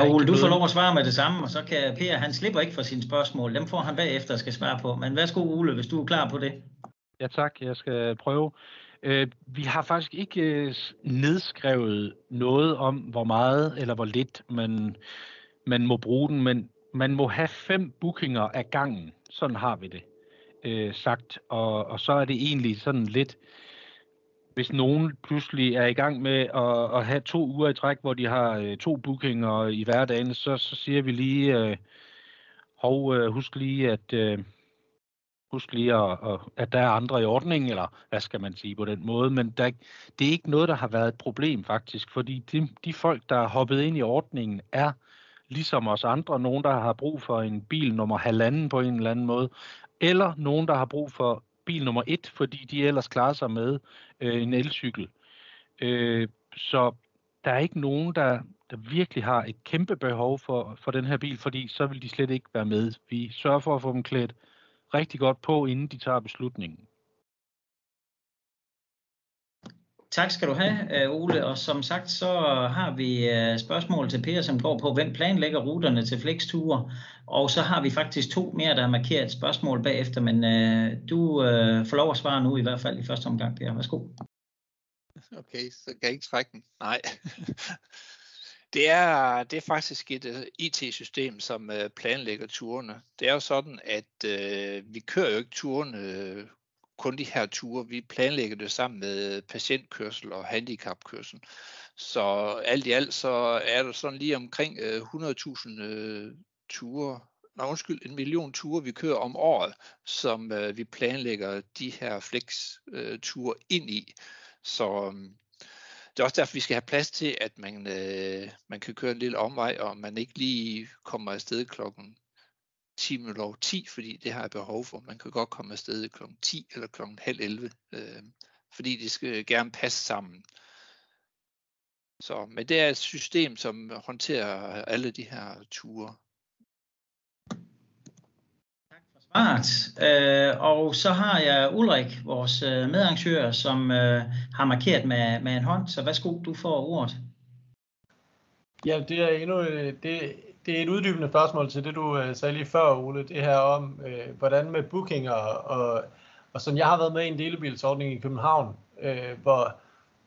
Ole, du får lov at svare med det samme, og så kan Per, han slipper ikke for sine spørgsmål. Dem får han bagefter skal svare på. Men værsgo, Ole, hvis du er klar på det. Ja tak, jeg skal prøve. Vi har faktisk ikke nedskrevet noget om, hvor meget eller hvor lidt man må bruge den, men man må have 5 bookinger ad gangen. Sådan har vi det sagt. Og så er det egentlig sådan lidt hvis nogen pludselig er i gang med at have 2 uger i træk, hvor de har 2 bookinger i hverdagen, så siger vi lige, husk lige, at at der er andre i ordningen, eller hvad skal man sige på den måde, men det er ikke noget, der har været et problem faktisk, fordi de folk, der er hoppet ind i ordningen, er ligesom os andre, nogen, der har brug for en bil nummer 1,5 på en eller anden måde, eller nogen, der har brug for bil nummer 1, fordi de ellers klarer sig med en elcykel. Så der er ikke nogen, der virkelig har et kæmpe behov for den her bil, fordi så vil de slet ikke være med. Vi sørger for at få dem klædt rigtig godt på, inden de tager beslutningen. Tak skal du have, Ole. Og som sagt, så har vi spørgsmål til Per, som går på, hvem planlægger ruterne til flexture. Og så har vi faktisk 2 mere, der har markeret spørgsmål bagefter, men du får lov at svare nu, i hvert fald i første omgang, Per. Værsgo. Okay, så kan jeg ikke trække den. Nej. Det er faktisk et IT-system, som planlægger turene. Det er jo sådan, at vi kører jo ikke turene, kun de her ture. Vi planlægger det sammen med patientkørsel og handicapkørsel. Så alt i alt så er der sådan lige omkring 100.000 ture. 1 million ture, vi kører om året, som vi planlægger de her flex-ture ind i. Så det er også derfor, vi skal have plads til, at man kan køre en lille omvej, og man ikke lige kommer afsted klokken 10:10, fordi det har jeg behov for. Man kan godt komme afsted klokken 10 eller klokken 10:30, fordi det skal gerne passe sammen. Men det er et system, som håndterer alle de her ture. Smart. Og så har jeg Ulrik, vores medarrangør, som har markeret med en hånd. Så værsgo, du får ordet. Ja, det er et uddybende spørgsmål til det, du sagde lige før, Ole. Det her om, hvordan med bookinger, og sådan, jeg har været med i en delebilsordning i København,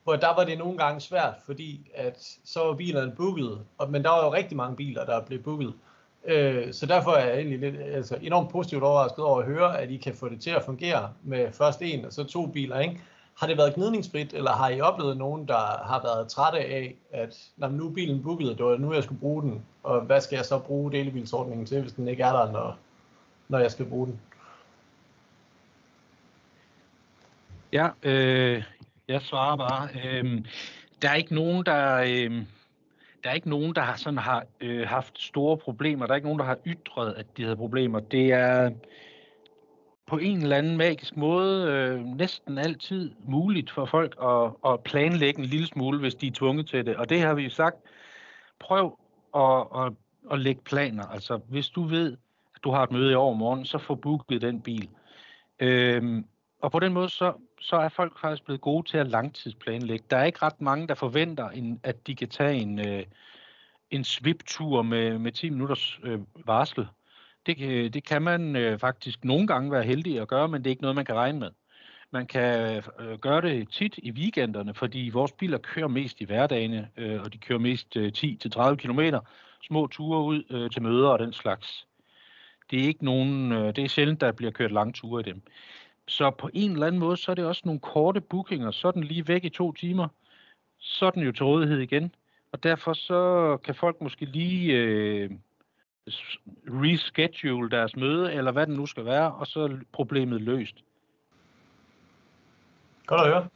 hvor der var det nogle gange svært, fordi at så var bilerne booket, men der var jo rigtig mange biler, der blev booket. Så derfor er jeg egentlig lidt, enormt positivt overrasket over at høre, at I kan få det til at fungere med først 1 og så 2 biler, ikke? Har det været gnidningsfrit, eller har I oplevet nogen, der har været trætte af, at nu er bilen booket, det var nu jeg skulle bruge den, og hvad skal jeg så bruge delebilsordningen til, hvis den ikke er der, når jeg skal bruge den? Ja, jeg svarer bare. Der er ikke nogen, der har haft store problemer. Der er ikke nogen, der har ytret, at de havde problemer. Det er på en eller anden magisk måde næsten altid muligt for folk at planlægge en lille smule, hvis de er tvunget til det. Og det har vi sagt. Prøv at lægge planer. Altså, hvis du ved, at du har et møde i overmorgen, så få booket den bil. Og på den måde, så er folk faktisk blevet gode til at langtidsplanlægge. Der er ikke ret mange, der forventer, at de kan tage en sviptur med 10 minutters varsel. Det kan man faktisk nogle gange være heldig at gøre, men det er ikke noget, man kan regne med. Man kan gøre det tit i weekenderne, fordi vores biler kører mest i hverdagene, og de kører mest 10-30 kilometer, små ture ud til møder og den slags. Det er sjældent, der bliver kørt lange ture i dem. Så på en eller anden måde, så er det også nogle korte bookinger. Så er den lige væk i 2 timer. Så er den jo til rådighed igen. Og derfor så kan folk måske lige reschedule deres møde, eller hvad det nu skal være, og så er problemet løst. Godt at høre.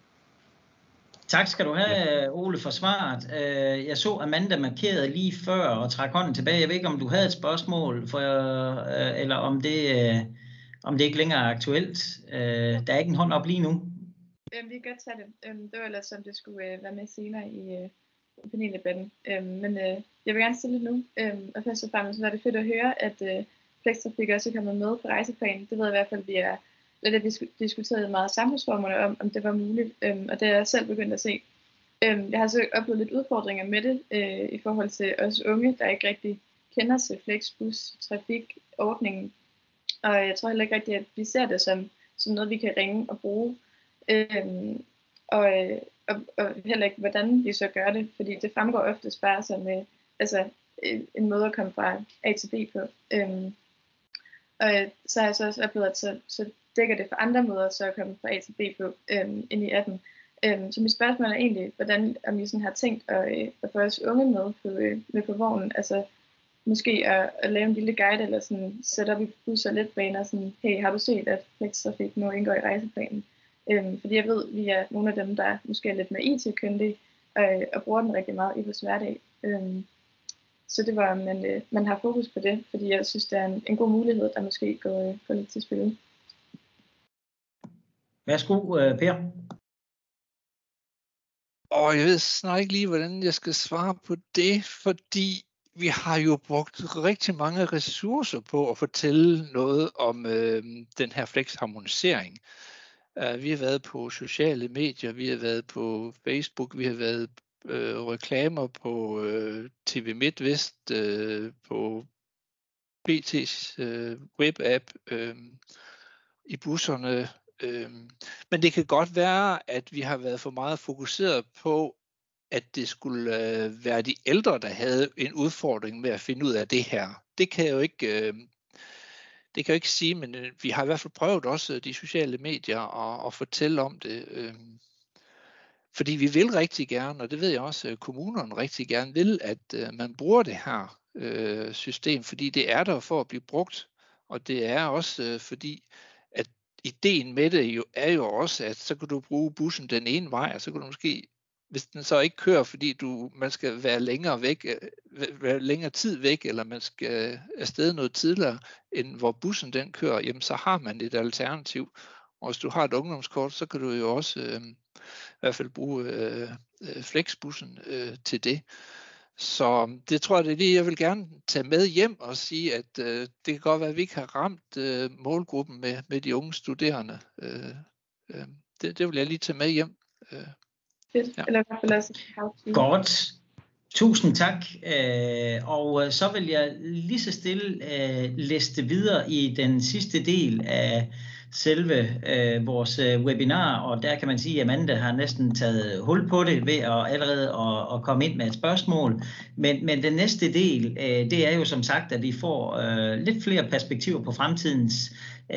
Tak skal du have, Ole, for svaret. Jeg så Amanda markerede lige før og trak hånden tilbage. Jeg ved ikke, om du havde et spørgsmål, eller om det ikke længere er aktuelt. Der er ikke en hånd op lige nu. Vi kan godt tage det. Det var ellers, om det skulle være med senere i paneldebatten. Men jeg vil gerne stille det nu. Og først og fremmest var det fedt at høre, at Flextrafik også er kommet med på rejseplanen. Det ved jeg i hvert fald, vi er lidt diskuteret meget samfundsformerne om det var muligt. Og det er jeg selv begyndt at se. Jeg har så oplevet lidt udfordringer med det i forhold til os unge, der ikke rigtig kender til Flexbus-trafikordningen. Og jeg tror heller ikke rigtigt, at vi ser det som noget, vi kan ringe og bruge. Og heller ikke, hvordan vi så gør det, fordi det fremgår oftest bare som en måde at komme fra A til B på. Og så har jeg så også oplevet, at så dækker det for andre måder så at komme fra A til B på ind i appen. Så mit spørgsmål er egentlig, hvordan om I sådan har tænkt at få os unge med på vognen, altså måske at lave en lille guide eller sådan sætte op i busser og letbaner, sådan, hey, har du set, at flextrafik nu indgår i rejseplanen? Fordi jeg ved, vi er nogle af dem, der måske er lidt mere IT-kyndige og bruger den rigtig meget i vores hverdag. Så det var, man har fokus på det, fordi jeg synes, det er en god mulighed, der måske går lidt til spil. Værsgo, Per. Og jeg ved snart ikke lige, hvordan jeg skal svare på det, fordi vi har jo brugt rigtig mange ressourcer på at fortælle noget om den her flexharmonisering. Vi har været på sociale medier, vi har været på Facebook, vi har været reklamer på TV MidtVest, på BT's webapp, i busserne. Men det kan godt være, at vi har været for meget fokuseret på, at det skulle være de ældre, der havde en udfordring med at finde ud af det her. Det kan jeg jo ikke sige, men vi har i hvert fald prøvet også de sociale medier at fortælle om det. Fordi vi vil rigtig gerne, og det ved jeg også, at kommunerne rigtig gerne vil, at man bruger det her system, fordi det er der for at blive brugt. Og det er også fordi, at ideen med det jo er jo også, at så kan du bruge bussen den ene vej, og så kan du måske, hvis den så ikke kører, fordi man skal være længere tid væk, eller man skal afsted noget tidligere, end hvor bussen den kører, jamen så har man et alternativ. Og hvis du har et ungdomskort, så kan du jo også i hvert fald bruge flexbussen til det. Så det tror jeg, det er det, jeg vil gerne tage med hjem og sige, at det kan godt være, at vi ikke har ramt målgruppen med de unge studerende. Det vil jeg lige tage med hjem. Fedt. Ja. Eller i hvert fald også godt. Tusind tak. Og så vil jeg lige så stille læse videre i den sidste del af selve vores webinar, og der kan man sige, at Amanda har næsten taget hul på det ved allerede at komme ind med et spørgsmål. Men den næste del, det er jo som sagt, at vi får lidt flere perspektiver på fremtidens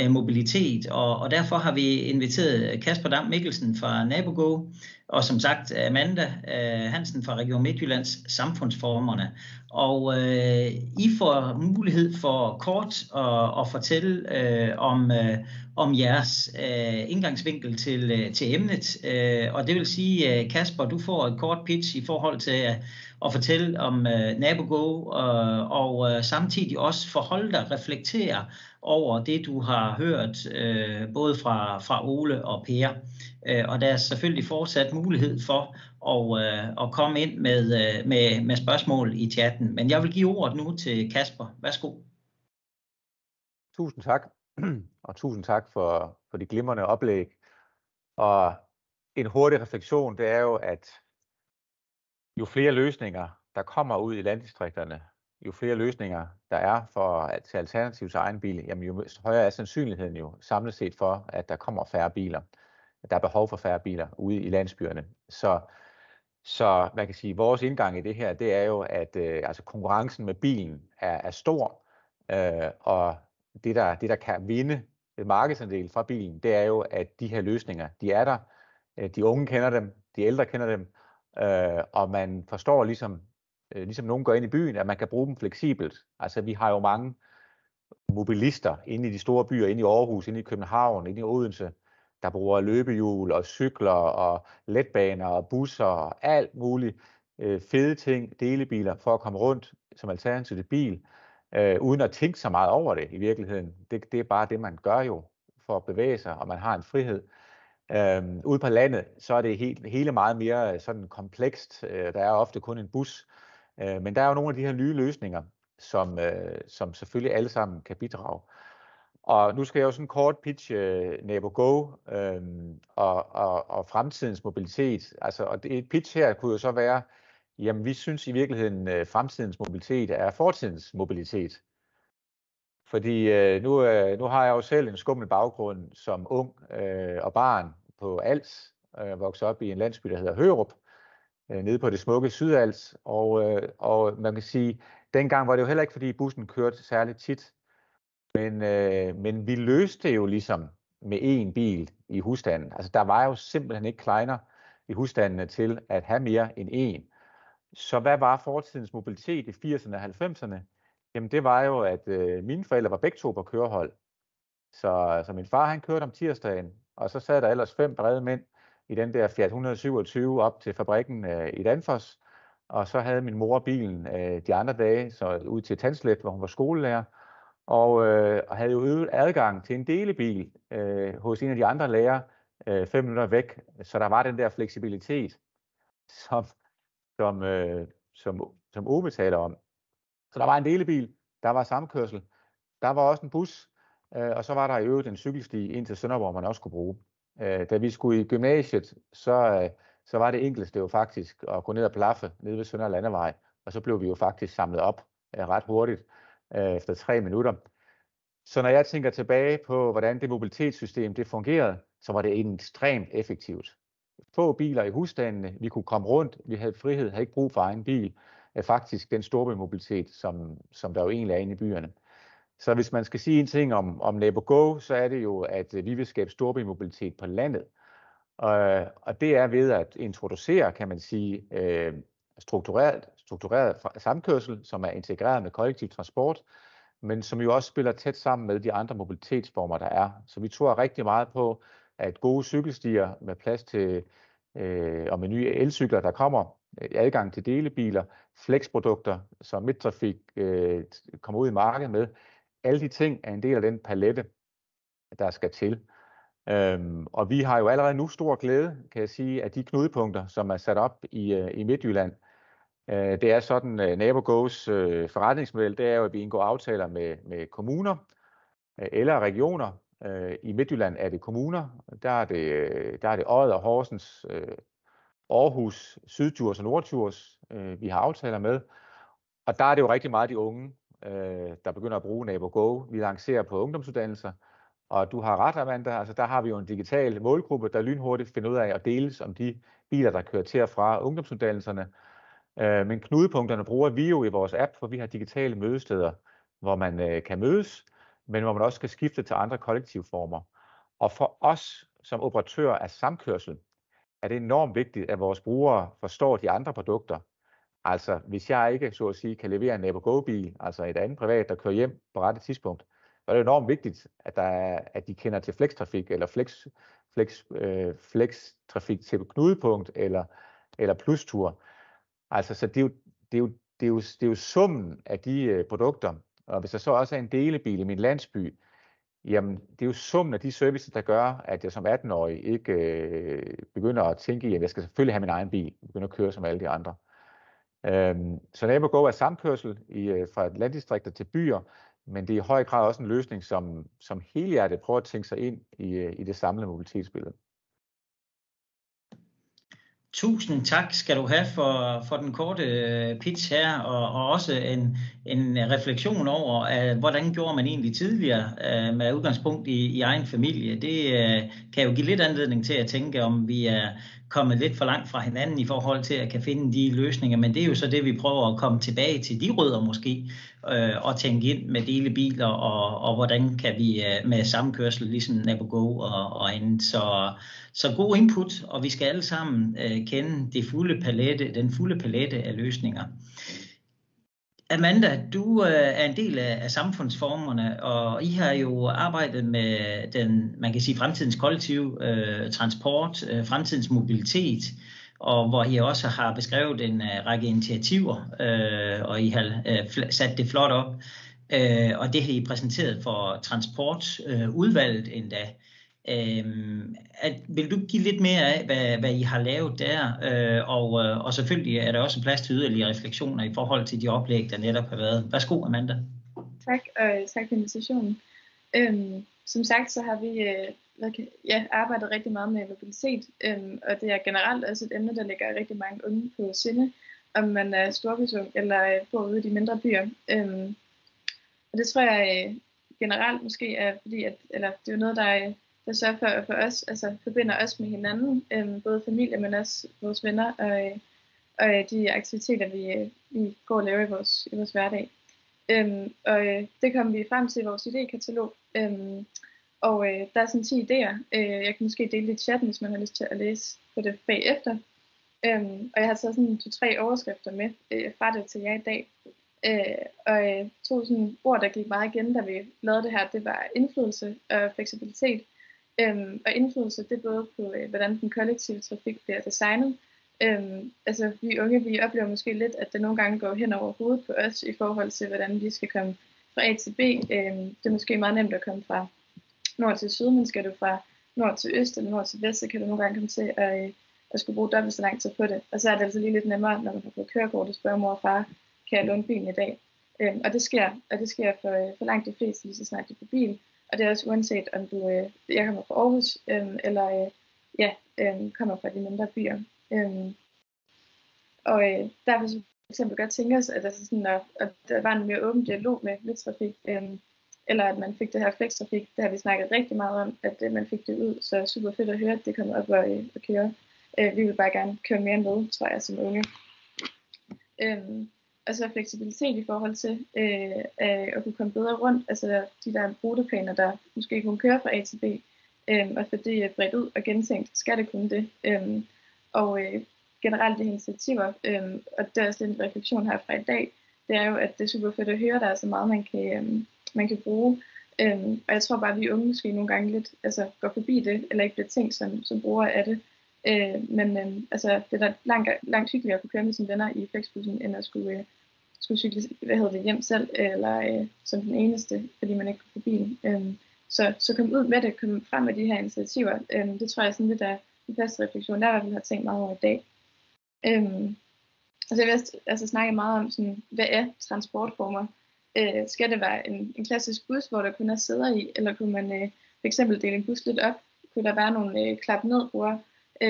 mobilitet, og derfor har vi inviteret Kasper Dam Mikkelsen fra NaboGo, og som sagt Amanda Hansen fra Region Midtjyllands Samfundsformerne. Og I får mulighed for kort at fortælle om jeres indgangsvinkel til emnet. Og det vil sige, Kasper, du får et kort pitch i forhold til at fortælle om NaboGo, og samtidig også forholde dig, reflektere over det, du har hørt, både fra Ole og Per. Og der er selvfølgelig fortsat mulighed for at komme ind med spørgsmål i chatten. Men jeg vil give ordet nu til Kasper. Værsgo. Tusind tak, og tusind tak for de glimrende oplæg. Og en hurtig refleksion, det er jo, at jo flere løsninger, der kommer ud i landdistrikterne, jo flere løsninger, der er til alternativ til egen bil, jamen jo højere er sandsynligheden jo samlet set for, at der kommer færre biler. Der er behov for færre biler ude i landsbyerne. Så man kan sige, at vores indgang i det her, det er jo, at altså konkurrencen med bilen er stor, og det der kan vinde et markedsandel fra bilen, det er jo, at de her løsninger, de er der. De unge kender dem, de ældre kender dem, og man forstår ligesom nogen går ind i byen, at man kan bruge dem fleksibelt. Altså vi har jo mange mobilister inde i de store byer, inde i Aarhus, inde i København, inde i Odense, der bruger løbehjul og cykler og letbaner og busser og alt muligt fede ting, delebiler for at komme rundt som alternativ til bil, uden at tænke så meget over det i virkeligheden. Det er bare det, man gør jo for at bevæge sig, og man har en frihed. Ude på landet, så er det hele meget mere sådan komplekst. Der er ofte kun en bus, men der er jo nogle af de her nye løsninger, som selvfølgelig alle sammen kan bidrage. Og nu skal jeg jo sådan kort pitche NaboGo og fremtidens mobilitet. Altså, og et pitch her kunne jo så være, jamen vi synes i virkeligheden, fremtidens mobilitet er fortidens mobilitet. Fordi nu har jeg jo selv en skummel baggrund som ung og barn på Als, vokset op i en landsby, der hedder Hørup, nede på det smukke Sydals. Og man kan sige, dengang var det jo heller ikke, fordi bussen kørte særligt tit. Men vi løste det jo ligesom med én bil i husstanden. Altså der var jo simpelthen ikke kleiner i husstandene til at have mere end en. Så hvad var fortidens mobilitet i 80'erne og 90'erne? Jamen det var jo, at mine forældre var begge to på kørehold. Så min far han kørte om tirsdagen, og så sad der ellers 5 brede mænd i den der Fiat 127 op til fabrikken i Danfoss. Og så havde min mor bilen de andre dage, så ud til Tandslet, hvor hun var skolelærer, og havde jo øget adgang til en delebil hos en af de andre lærere 5 minutter væk. Så der var den der fleksibilitet, som Ove taler om. Så der var en delebil, der var samkørsel, der var også en bus, og så var der i øvrigt en cykelsti ind til Sønderborg, man også kunne bruge. Da vi skulle i gymnasiet, så var det enkleste jo faktisk at gå ned og plaffe nede ved Sønder Landevej, og så blev vi jo faktisk samlet op ret hurtigt efter 3 minutter. Så når jeg tænker tilbage på, hvordan det mobilitetssystem det fungerede, så var det ekstremt effektivt. Få biler i husstandene, vi kunne komme rundt, vi havde frihed, havde ikke brug for egen bil. Faktisk den storbymobilitet, som der jo egentlig er inde i byerne. Så hvis man skal sige en ting om NaboGo, så er det jo, at vi vil skabe storbymobilitet på landet. Og det er ved at introducere, kan man sige, struktureret samkørsel, som er integreret med kollektiv transport, men som jo også spiller tæt sammen med de andre mobilitetsformer, der er. Så vi tror rigtig meget på, at gode cykelstier med plads til og med nye elcykler, der kommer, adgang til delebiler, flexprodukter, som Midttrafik kommer ud i markedet med, alle de ting er en del af den palette, der skal til. Og vi har jo allerede nu stor glæde, kan jeg sige, af de knudepunkter, som er sat op i Midtjylland. Det er sådan, NaboGos forretningsmodel, det er jo, at vi indgår aftaler med kommuner eller regioner. I Midtjylland er det kommuner, der er det Odder, Horsens, Aarhus, Syddjurs og Norddjurs, vi har aftaler med. Og der er det jo rigtig meget de unge, der begynder at bruge NaboGo. Vi lancerer på ungdomsuddannelser, og du har ret, Amanda, altså der har vi jo en digital målgruppe, der lynhurtigt finder ud af at deles om de biler, der kører til og fra ungdomsuddannelserne. Men knudepunkterne bruger vi jo i vores app, for vi har digitale mødesteder, hvor man kan mødes, men hvor man også kan skifte til andre kollektivformer. Og for os som operatør af samkørsel, er det enormt vigtigt, at vores brugere forstår de andre produkter. Altså, hvis jeg ikke, så at sige, kan levere en NaboGo-bil, altså et andet privat, der kører hjem på rette tidspunkt, så er det enormt vigtigt, at de kender til flextrafik, eller flextrafik til knudepunkt, eller plustur. Altså, så det er jo summen af de produkter, og hvis der så også er en delebil i min landsby, jamen, det er jo summen af de services, der gør, at jeg som 18-årig ikke begynder at tænke i, at jeg skal selvfølgelig have min egen bil, begynder at køre som alle de andre. Så NaboGo er samkørsel fra landdistrikter til byer, men det er i høj grad også en løsning, som helhjertet prøver at tænke sig ind i det samlede mobilitetsbillede. Tusind tak skal du have for den korte pitch her, og også en refleksion over, hvordan gjorde man egentlig tidligere med udgangspunkt i egen familie. Det kan jo give lidt anledning til at tænke, om vi er kommet lidt for langt fra hinanden i forhold til at kan finde de løsninger, men det er jo så det, vi prøver at komme tilbage til de rødder måske, og tænke ind med delebiler, og hvordan kan vi med samkørsel, ligesom NaboGo og andet. Så god input, og vi skal alle sammen kende den fulde palette af løsninger. Amanda, du er en del af samfundsformerne, og I har jo arbejdet med man kan sige, fremtidens kollektiv transport, fremtidens mobilitet, og hvor I også har beskrevet en række initiativer, og I har sat det flot op, og det har I præsenteret for transportudvalget endda. Vil du give lidt mere af, hvad I har lavet der, og selvfølgelig er der også plads til yderligere refleksioner i forhold til de oplæg, der netop har været. Værsgo, Amanda. Tak, og tak for invitationen. Som sagt, så har vi arbejdet rigtig meget med mobilitet, og det er generelt også et emne, der ligger rigtig mange unge på sinde, om man er storbyung eller bor ude i de mindre byer. Og det tror jeg generelt måske er fordi, det er jo noget, der sørger for os, altså forbinder os med hinanden, både familie, men også vores venner og de aktiviteter, vi går og laver i vores hverdag. Og det kom vi frem til i vores idékatalog, Og der er sådan 10 idéer. Jeg kan måske dele det i chatten, hvis man har lyst til at læse på det bagefter. Og jeg har taget sådan 2-3 overskrifter med fra det til jer i dag. Og 2 sådan ord, der gik meget igen, da vi lavede det her, det var indflydelse og fleksibilitet. Og indflydelse, det er både på, hvordan den kollektive trafik bliver designet. Altså vi unge, vi oplever måske lidt, at det nogle gange går hen over hovedet på os, i forhold til, hvordan vi skal komme fra A til B. Det er måske meget nemt at komme fra nord til syd, men skal du fra nord til øst eller nord til vest, så kan du nogle gange komme til at skulle bruge dobbelt så lang tid på det. Og så er det altså lige lidt nemmere, når man har fået kørekort, at spørge mor og far, kan jeg låne bilen i dag? Og det sker for langt de fleste, lige så snart de er på bil. Og det er også uanset, om jeg kommer fra Aarhus, eller kommer fra de mindre byer. Derfor så for eksempel godt tænke os, at der var en mere åben dialog med midtrafik, eller at man fik det her flextrafik. Det har vi snakket rigtig meget om, at man fik det ud, så super fedt at høre, at det kommer op og køre. Vi vil bare gerne køre mere med, tror jeg, som unge. Og så fleksibilitet i forhold til at kunne komme bedre rundt, altså de der ruteplaner, der måske kunne køre fra A til B, og få det bredt ud og gentænkt, skal det kunne det. Generelt de initiativer, og det er også lidt en refleksion her fra i dag, det er jo, at det er super fedt at høre, der er så meget, man kan bruge. Og jeg tror bare, at vi unge måske nogle gange lidt går forbi det, eller ikke bliver tænkt som brugere af det. Men det er da langt hyggeligere at kunne køre med sine venner i flexbussen, end at skulle cykle hjem selv, eller som den eneste, fordi man ikke kunne få bilen. Så kom ud med det, kom frem med de her initiativer. Det tror jeg sådan lidt af den første refleksion, der vi har tænkt meget over i dag. Jeg vil snakke meget om, sådan, hvad er transportformer? Skal det være en klassisk bus, hvor der kun er sæder i, eller kunne man f.eks. dele en bus lidt op? Kunne der være nogle klap ned bruger,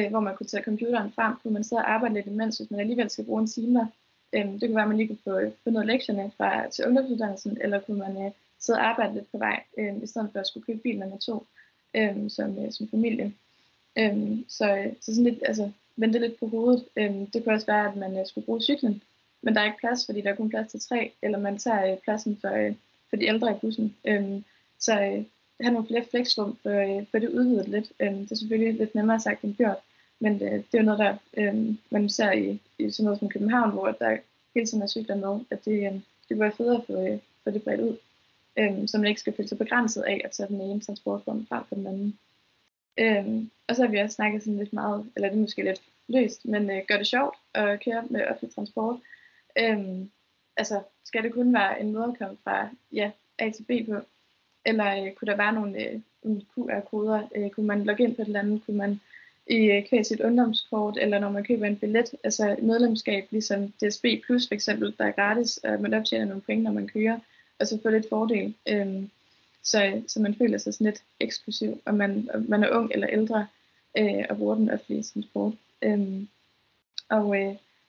hvor man kunne tage computeren frem? Kunne man sidde og arbejde lidt imens, hvis man alligevel skal bruge en time? Det kunne være, at man lige kunne få noget lektierne til ungdomsuddannelsen, eller kunne man sidde og arbejde lidt på vej, i stedet for at skulle købe bil nummer 2 som familie. Så sådan lidt, vende lidt på hovedet. Det kunne også være, at man skulle bruge cyklen, men der er ikke plads, fordi der er kun plads til 3, eller man tager pladsen for de ældre i bussen. Så have nogle flere flexrum for det udvidet lidt. Det er selvfølgelig lidt nemmere sagt end gjort, men det er jo noget, der man ser i sådan noget som København, hvor der hele tiden er cykler med, at det kunne være federe at få det bredt ud, så man ikke skal føle sig begrænset af at tage den ene transportform frem for den anden. Og så har vi også snakket sådan lidt meget, eller det er måske lidt løst, men gør det sjovt at køre med offentlig transport. Skal det kun være en måde at komme fra A til B på, eller kunne der være nogle QR-koder, kunne man logge ind på et eller andet, kunne man kvæge sit ungdomskort, eller når man køber en billet, altså medlemskab, ligesom DSB Plus for eksempel, der er gratis, og man optjener nogle point, når man kører, og så få lidt fordel. Så man føler sig sådan lidt eksklusiv, og man er ung eller ældre, og bruger den offentlige transport.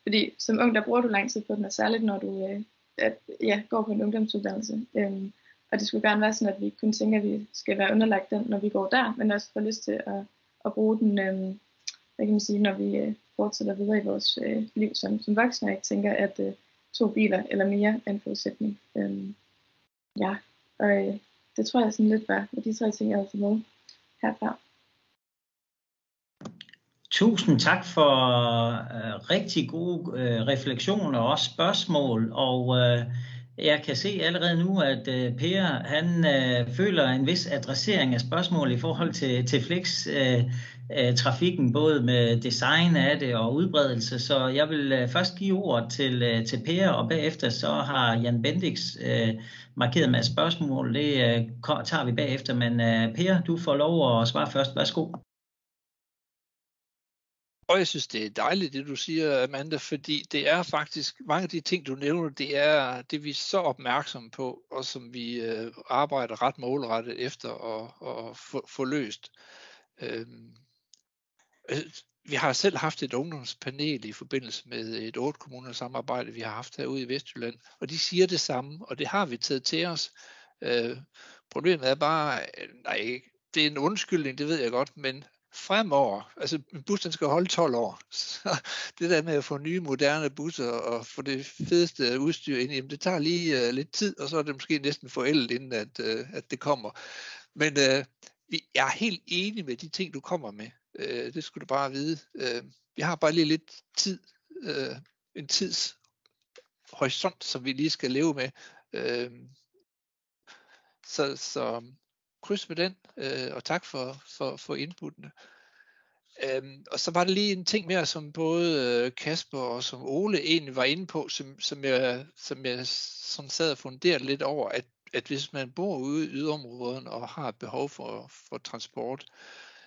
Fordi som ung, der bruger du lang tid på den, og særligt når du går på en ungdomsuddannelse. Og det skulle gerne være sådan, at vi ikke kun tænker, at vi skal være underlagt den, når vi går der, men også får lyst til at bruge den, hvad kan man sige, når vi fortsætter videre i vores liv som voksne, og ikke tænker, at 2 biler eller mere er en forudsætning. Og det tror jeg sådan lidt var de 3 ting, jeg havde med herfra. Tusind tak for rigtig gode refleksioner og også spørgsmål, og jeg kan se allerede nu, at Per han føler en vis adressering af spørgsmål i forhold til flex-trafikken, både med design af det og udbredelse. Så jeg vil først give ordet til Per, og bagefter så har Jan Bendix markeret med spørgsmål. Det tager vi bagefter, men Per, du får lov at svare først. Værsgo. Og jeg synes, det er dejligt, det du siger, Amanda, fordi det er faktisk, mange af de ting, du nævner, det er det, vi er så opmærksomme på, og som vi arbejder ret målrettet efter at få løst. Vi har selv haft et ungdomspanel i forbindelse med et 8 kommuners samarbejde, vi har haft herude i Vestjylland, og de siger det samme, og det har vi taget til os. Problemet er bare, nej, det er en undskyldning, det ved jeg godt, men fremover, altså en bus, den skal holde 12 år, så det der med at få nye moderne busser og få det fedeste udstyr ind i dem, det tager lige lidt tid, og så er det måske næsten forældet, inden at det kommer. Men jeg er helt enig med de ting, du kommer med. Det skulle du bare vide. Vi har bare lige lidt tid, en tidshorisont, som vi lige skal leve med. Så kryds med den, og tak for inputtene. Og så var der lige en ting mere, som både Kasper og som Ole egentlig var inde på, som jeg sådan sad og funderede lidt over, at hvis man bor ude i yderområderne og har et behov for transport,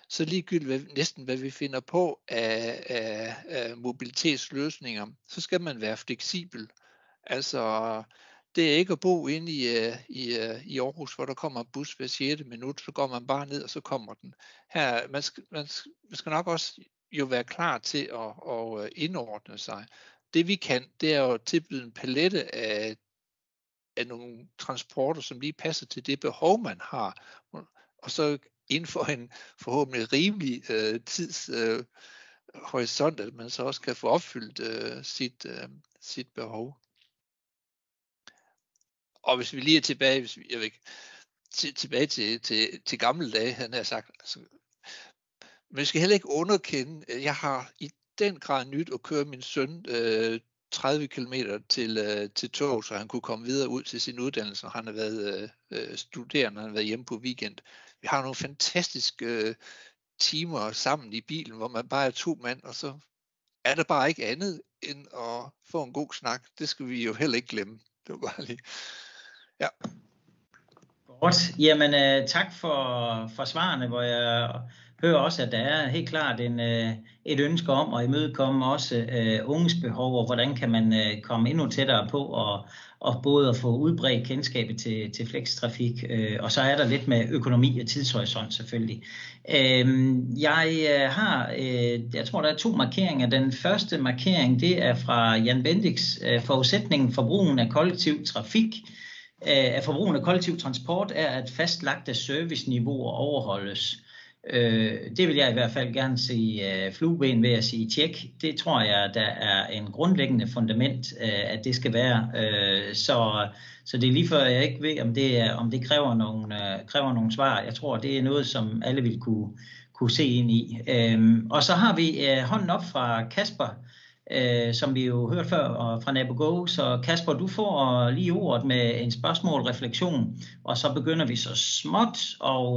så ligegyldigt næsten hvad vi finder på af mobilitetsløsninger, så skal man være fleksibel. Altså, det er ikke at bo inde i Aarhus, hvor der kommer en bus hver 6. minut, så går man bare ned, og så kommer den. Her, man skal nok også jo være klar til at indordne sig. Det vi kan, det er jo at tilbyde en palette af nogle transporter, som lige passer til det behov, man har. Og så inden for en forhåbentlig rimelig tidshorisont, at man så også kan få opfyldt sit behov. Og hvis vi lige er tilbage, tilbage til gamle dage, han har sagt, altså, men jeg skal heller ikke underkende, jeg har i den grad nyt at køre min søn 30 km til tog, så han kunne komme videre ud til sin uddannelse, når han har været studerende, han har været hjemme på weekend. Vi har nogle fantastiske timer sammen i bilen, hvor man bare er 2 mand, og så er der bare ikke andet end at få en god snak. Det skal vi jo heller ikke glemme. Det var bare lige. Ja. Godt. Jamen, tak for svarene, hvor jeg hører også, at der er helt klart et ønske om at imødekomme også unges behov, og hvordan kan man komme endnu tættere på og både at få udbredt kendskabet til flextrafik, og så er der lidt med økonomi og tidshorisont selvfølgelig. Jeg tror, der er 2 markeringer. Den første markering, det er fra Jan Bendix. Forudsætningen for brugen af kollektiv trafik af forbrugen af kollektiv transport er, at fastlagte serviceniveauer overholdes. Det vil jeg i hvert fald gerne se flueben ved at sige tjek. Det tror jeg, der er en grundlæggende fundament, at det skal være. Så det er lige før jeg ikke ved, om det kræver nogle svar. Jeg tror, det er noget, som alle vil kunne se ind i. Og så har vi hånden op fra Kasper, som vi jo hørte før fra NaboGo. Så Kasper, du får lige ordet med en spørgsmål, refleksion, og så begynder vi så småt og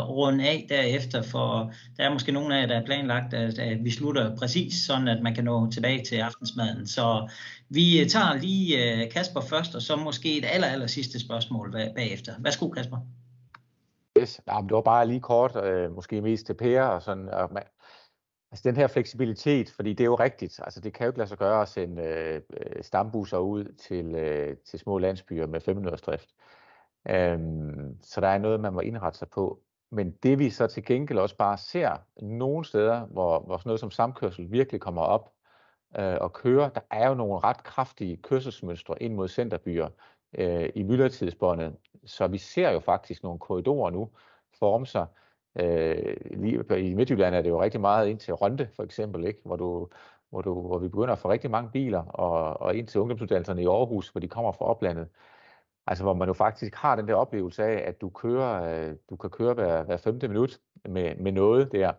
runde af derefter, for der er måske nogle af jer, der er planlagt, at vi slutter præcis, sådan at man kan nå tilbage til aftensmaden. Så vi tager lige Kasper først, og så måske et aller sidste spørgsmål bagefter. Værsgo, Kasper. Yes. Ja, det var bare lige kort, måske mest til Per og sådan. Altså den her fleksibilitet, fordi det er jo rigtigt, altså det kan jo ikke lade sig gøre at sende stambusser ud til små landsbyer med 5 minutters drift. Så der er noget, man må indrette sig på. Men det vi så til gengæld også bare ser nogle steder, hvor sådan noget som samkørsel virkelig kommer op og kører, der er jo nogle ret kraftige kørselsmønstre ind mod centerbyer i myldretidsbåndet. Så vi ser jo faktisk nogle korridorer nu forme sig. I Midtjylland er det jo rigtig meget ind til Rønde for eksempel, ikke? Hvor vi begynder at få rigtig mange biler, og ind til ungdomsuddannelserne i Aarhus, hvor de kommer fra oplandet. Altså hvor man jo faktisk har den der oplevelse af, at du kan køre hver 5. minut med noget der,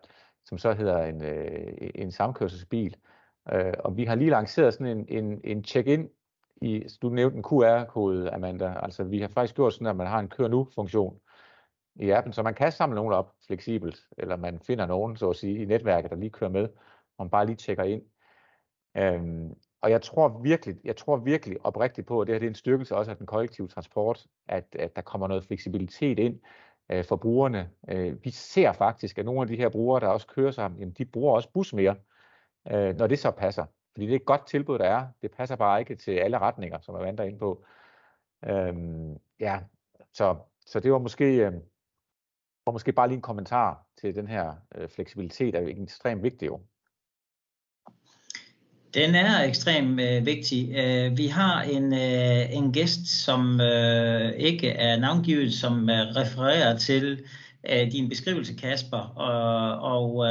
som så hedder en samkørselsbil. Og vi har lige lanceret sådan en check-in, du nævnte en QR-kode, Amanda. Altså vi har faktisk gjort sådan, at man har en kør nu-funktion i appen, så man kan samle nogen op fleksibelt, eller man finder nogen, så at sige, i netværket, der lige kører med, og man bare lige tjekker ind. Og jeg tror virkelig oprigtigt på, at det her det er en styrkelse også af den kollektive transport, at der kommer noget fleksibilitet ind for brugerne. Vi ser faktisk, at nogle af de her brugere, der også kører sammen, jamen, de bruger også bus mere, når det så passer. Fordi det er et godt tilbud, der er. Det passer bare ikke til alle retninger, som man vandrer ind på. Så det var måske bare lige en kommentar til den her fleksibilitet, er jo ekstremt vigtig jo. Den er ekstremt vigtig. Vi har en gæst, som ikke er navngivet, som refererer til din beskrivelse, Kasper, og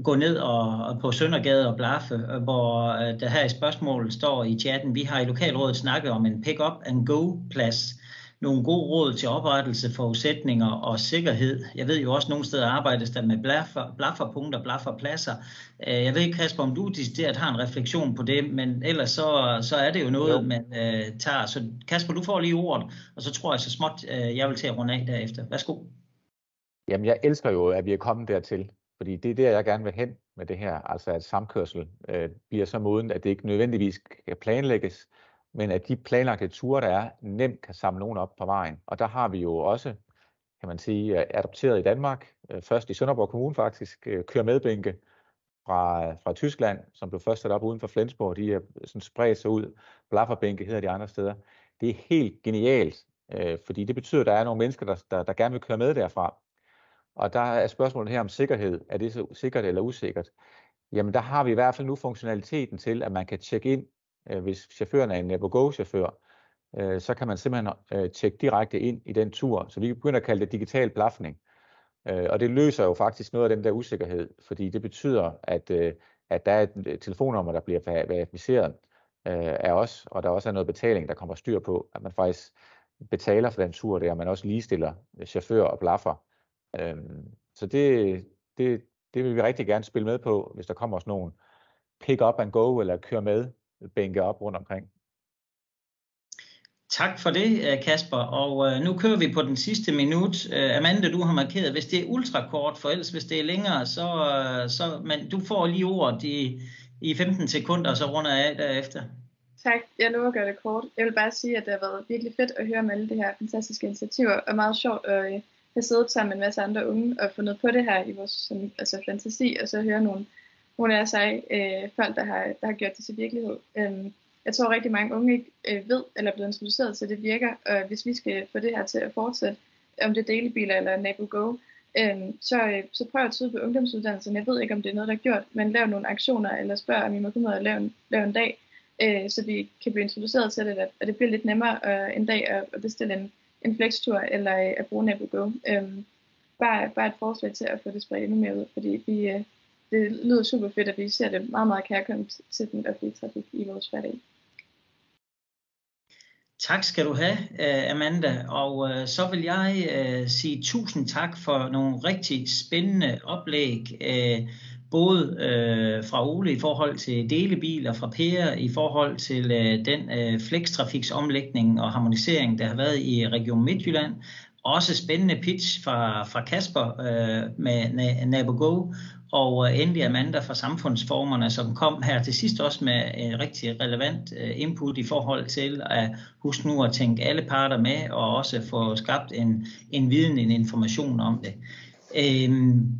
gå ned og på Søndergade og Blaffe, hvor der her i spørgsmålet står i chatten: vi har i lokalrådet snakket om en pick-up and go-plads nogle gode råd til oprettelse, forudsætninger og sikkerhed. Jeg ved jo også, nogle steder arbejdes der med blafferpunkter, blafferpladser. Jeg ved ikke, Kasper, om du decideret har en refleksion på det, men ellers så er det jo noget, man tager. Så Kasper, du får lige ordet, og så tror jeg så småt, jeg vil til at runde af derefter. Værsgo. Jamen, jeg elsker jo, at vi er kommet dertil, fordi det er der, jeg gerne vil hen med det her, altså at samkørsel bliver så moden, at det ikke nødvendigvis skal planlægges, men at de planlagte ture, der er, nemt kan samle nogen op på vejen. Og der har vi jo også, kan man sige, adopteret i Danmark, først i Sønderborg Kommune faktisk, kør medbænke fra Tyskland, som blev først sat op uden for Flensborg. De er sådan spredt sig ud. Blafferbænke hedder de andre steder. Det er helt genialt, fordi det betyder, at der er nogle mennesker, der gerne vil køre med derfra. Og der er spørgsmålet her om sikkerhed. Er det så sikkert eller usikkert? Jamen der har vi i hvert fald nu funktionaliteten til, at man kan tjekke ind, hvis chaufføren er en NaboGo-chauffør, så kan man simpelthen tjekke direkte ind i den tur. Så vi begynder at kalde det digital blafning. Og det løser jo faktisk noget af den der usikkerhed, fordi det betyder, at der er et telefonnummer, der bliver verificeret af os, og der også er noget betaling, der kommer styr på, at man faktisk betaler for den tur der, og man også ligestiller chauffør og blaffer. Så det vil vi rigtig gerne spille med på, hvis der kommer sådan nogle pick up and go eller kør med bænke op rundt omkring. Tak for det, Kasper. Og nu kører vi på den sidste minut. Amanda, du har markeret, hvis det er ultrakort, for ellers hvis det er længere, men du får lige ordet i 15 sekunder, og så runder jeg af derefter. Tak. Jeg lover at gøre det kort. Jeg vil bare sige, at det har været virkelig fedt at høre om alle de her fantastiske initiativer, og meget sjovt at have siddet sammen med en masse andre unge og fundet på det her i vores fantasi, og så høre nogle af sig folk, der har gjort det til virkelighed. Jeg tror rigtig mange unge ikke ved eller er blevet introduceret til, at det virker, og hvis vi skal få det her til at fortsætte, om det er delebiler eller NaboGo, så prøv at tyde på ungdomsuddannelsen. Jeg ved ikke, om det er noget, der er gjort, men lav nogle aktioner, eller spørg, om I må komme ud og lave en dag, så vi kan blive introduceret til det, og det bliver lidt nemmere en dag at bestille en flextur, eller at bruge NaboGo. Bare et forslag til at få det spredt endnu mere ud, fordi det lyder super fedt, at vi ser det meget, meget kærkomment til den offentlige trafik i vores hverdag. Tak skal du have, Amanda. Og så vil jeg sige tusind tak for nogle rigtig spændende oplæg, både fra Ole i forhold til delebiler, fra Per i forhold til den flextrafiksomlægning og harmonisering, der har været i Region Midtjylland. Også spændende pitch fra Kasper med NaboGo, og endelig Amanda fra Samfundsformerne, som kom her til sidst også med en rigtig relevant input i forhold til at huske nu at tænke alle parter med, og også få skabt en viden, en information om det.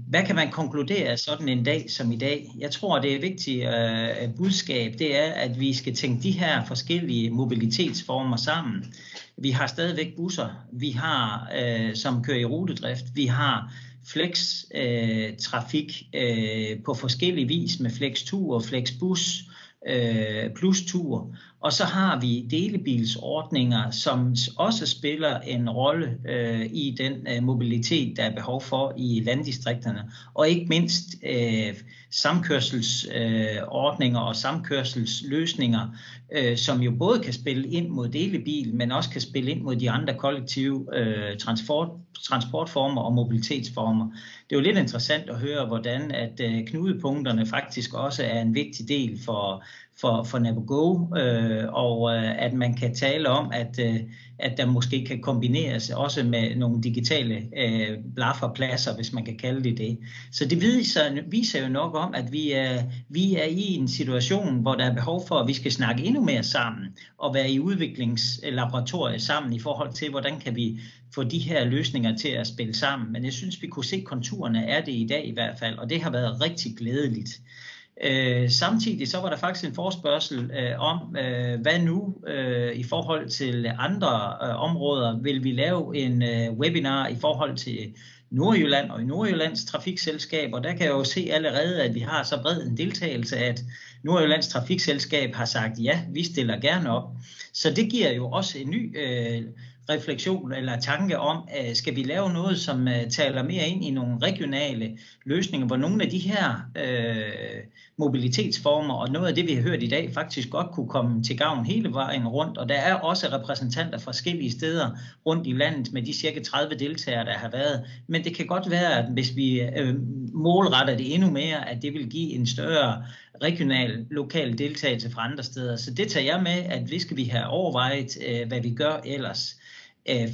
Hvad kan man konkludere af sådan en dag som i dag? Jeg tror, det er vigtigt budskab, det er, at vi skal tænke de her forskellige mobilitetsformer sammen. Vi har stadigvæk busser, vi har, som kører i rutedrift, vi har flex-trafik på forskellige vis med flex-tur, flex-bus, plus-tur. Og så har vi delebilsordninger, som også spiller en rolle i den mobilitet, der er behov for i landdistrikterne. Og ikke mindst samkørselsordninger og samkørselsløsninger, som jo både kan spille ind mod delebil, men også kan spille ind mod de andre kollektive transportformer og mobilitetsformer. Det er jo lidt interessant at høre, hvordan at knudepunkterne faktisk også er en vigtig del for NaboGo, og at man kan tale om, at der måske kan kombineres også med nogle digitale blafferpladser, hvis man kan kalde det. Så det viser jo nok om, at vi er i en situation, hvor der er behov for, at vi skal snakke endnu mere sammen, og være i udviklingslaboratoriet sammen i forhold til, hvordan kan vi få de her løsninger til at spille sammen. Men jeg synes, vi kunne se konturerne af det i dag i hvert fald, og det har været rigtig glædeligt. Samtidig så var der faktisk en forespørgsel om, hvad nu i forhold til andre områder, vil vi lave en webinar i forhold til Nordjylland og i Nordjyllands trafikselskab, og der kan jeg jo se allerede, at vi har så bred en deltagelse, at Nordjyllands trafikselskab har sagt, ja, vi stiller gerne op. Så det giver jo også en ny refleksion eller tanke om, skal vi lave noget, som taler mere ind i nogle regionale løsninger, hvor nogle af de her mobilitetsformer og noget af det, vi har hørt i dag, faktisk godt kunne komme til gavn hele vejen rundt. Og der er også repræsentanter fra forskellige steder rundt i landet med de cirka 30 deltagere, der har været. Men det kan godt være, at hvis vi målretter det endnu mere, at det vil give en større regional, lokal deltagelse fra andre steder. Så det tager jeg med, at vi skal have overvejet, hvad vi gør ellers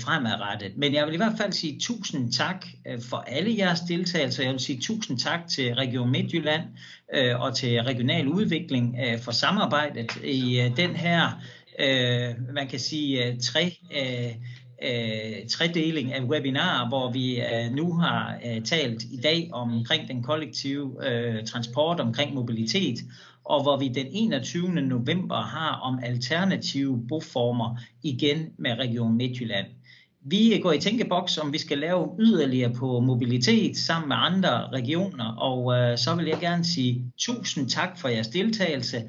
fremadrettet. Men jeg vil i hvert fald sige tusind tak for alle jeres deltagelser. Jeg vil sige tusind tak til Region Midtjylland og til Regional Udvikling for samarbejdet i den her, man kan sige, tredeling af webinarer, hvor vi nu har talt i dag omkring den kollektive transport, omkring mobilitet, og hvor vi den 21. november har om alternative boformer igen med Region Midtjylland. Vi går i tænkeboks, om vi skal lave yderligere på mobilitet sammen med andre regioner, og så vil jeg gerne sige tusind tak for jeres deltagelse.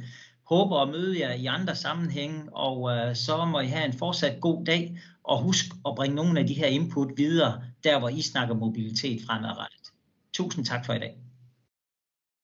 Håber at møde jer i andre sammenhænge, og så må I have en fortsat god dag, og husk at bringe nogle af de her input videre, der hvor I snakker mobilitet fremadrettet. Tusind tak for i dag.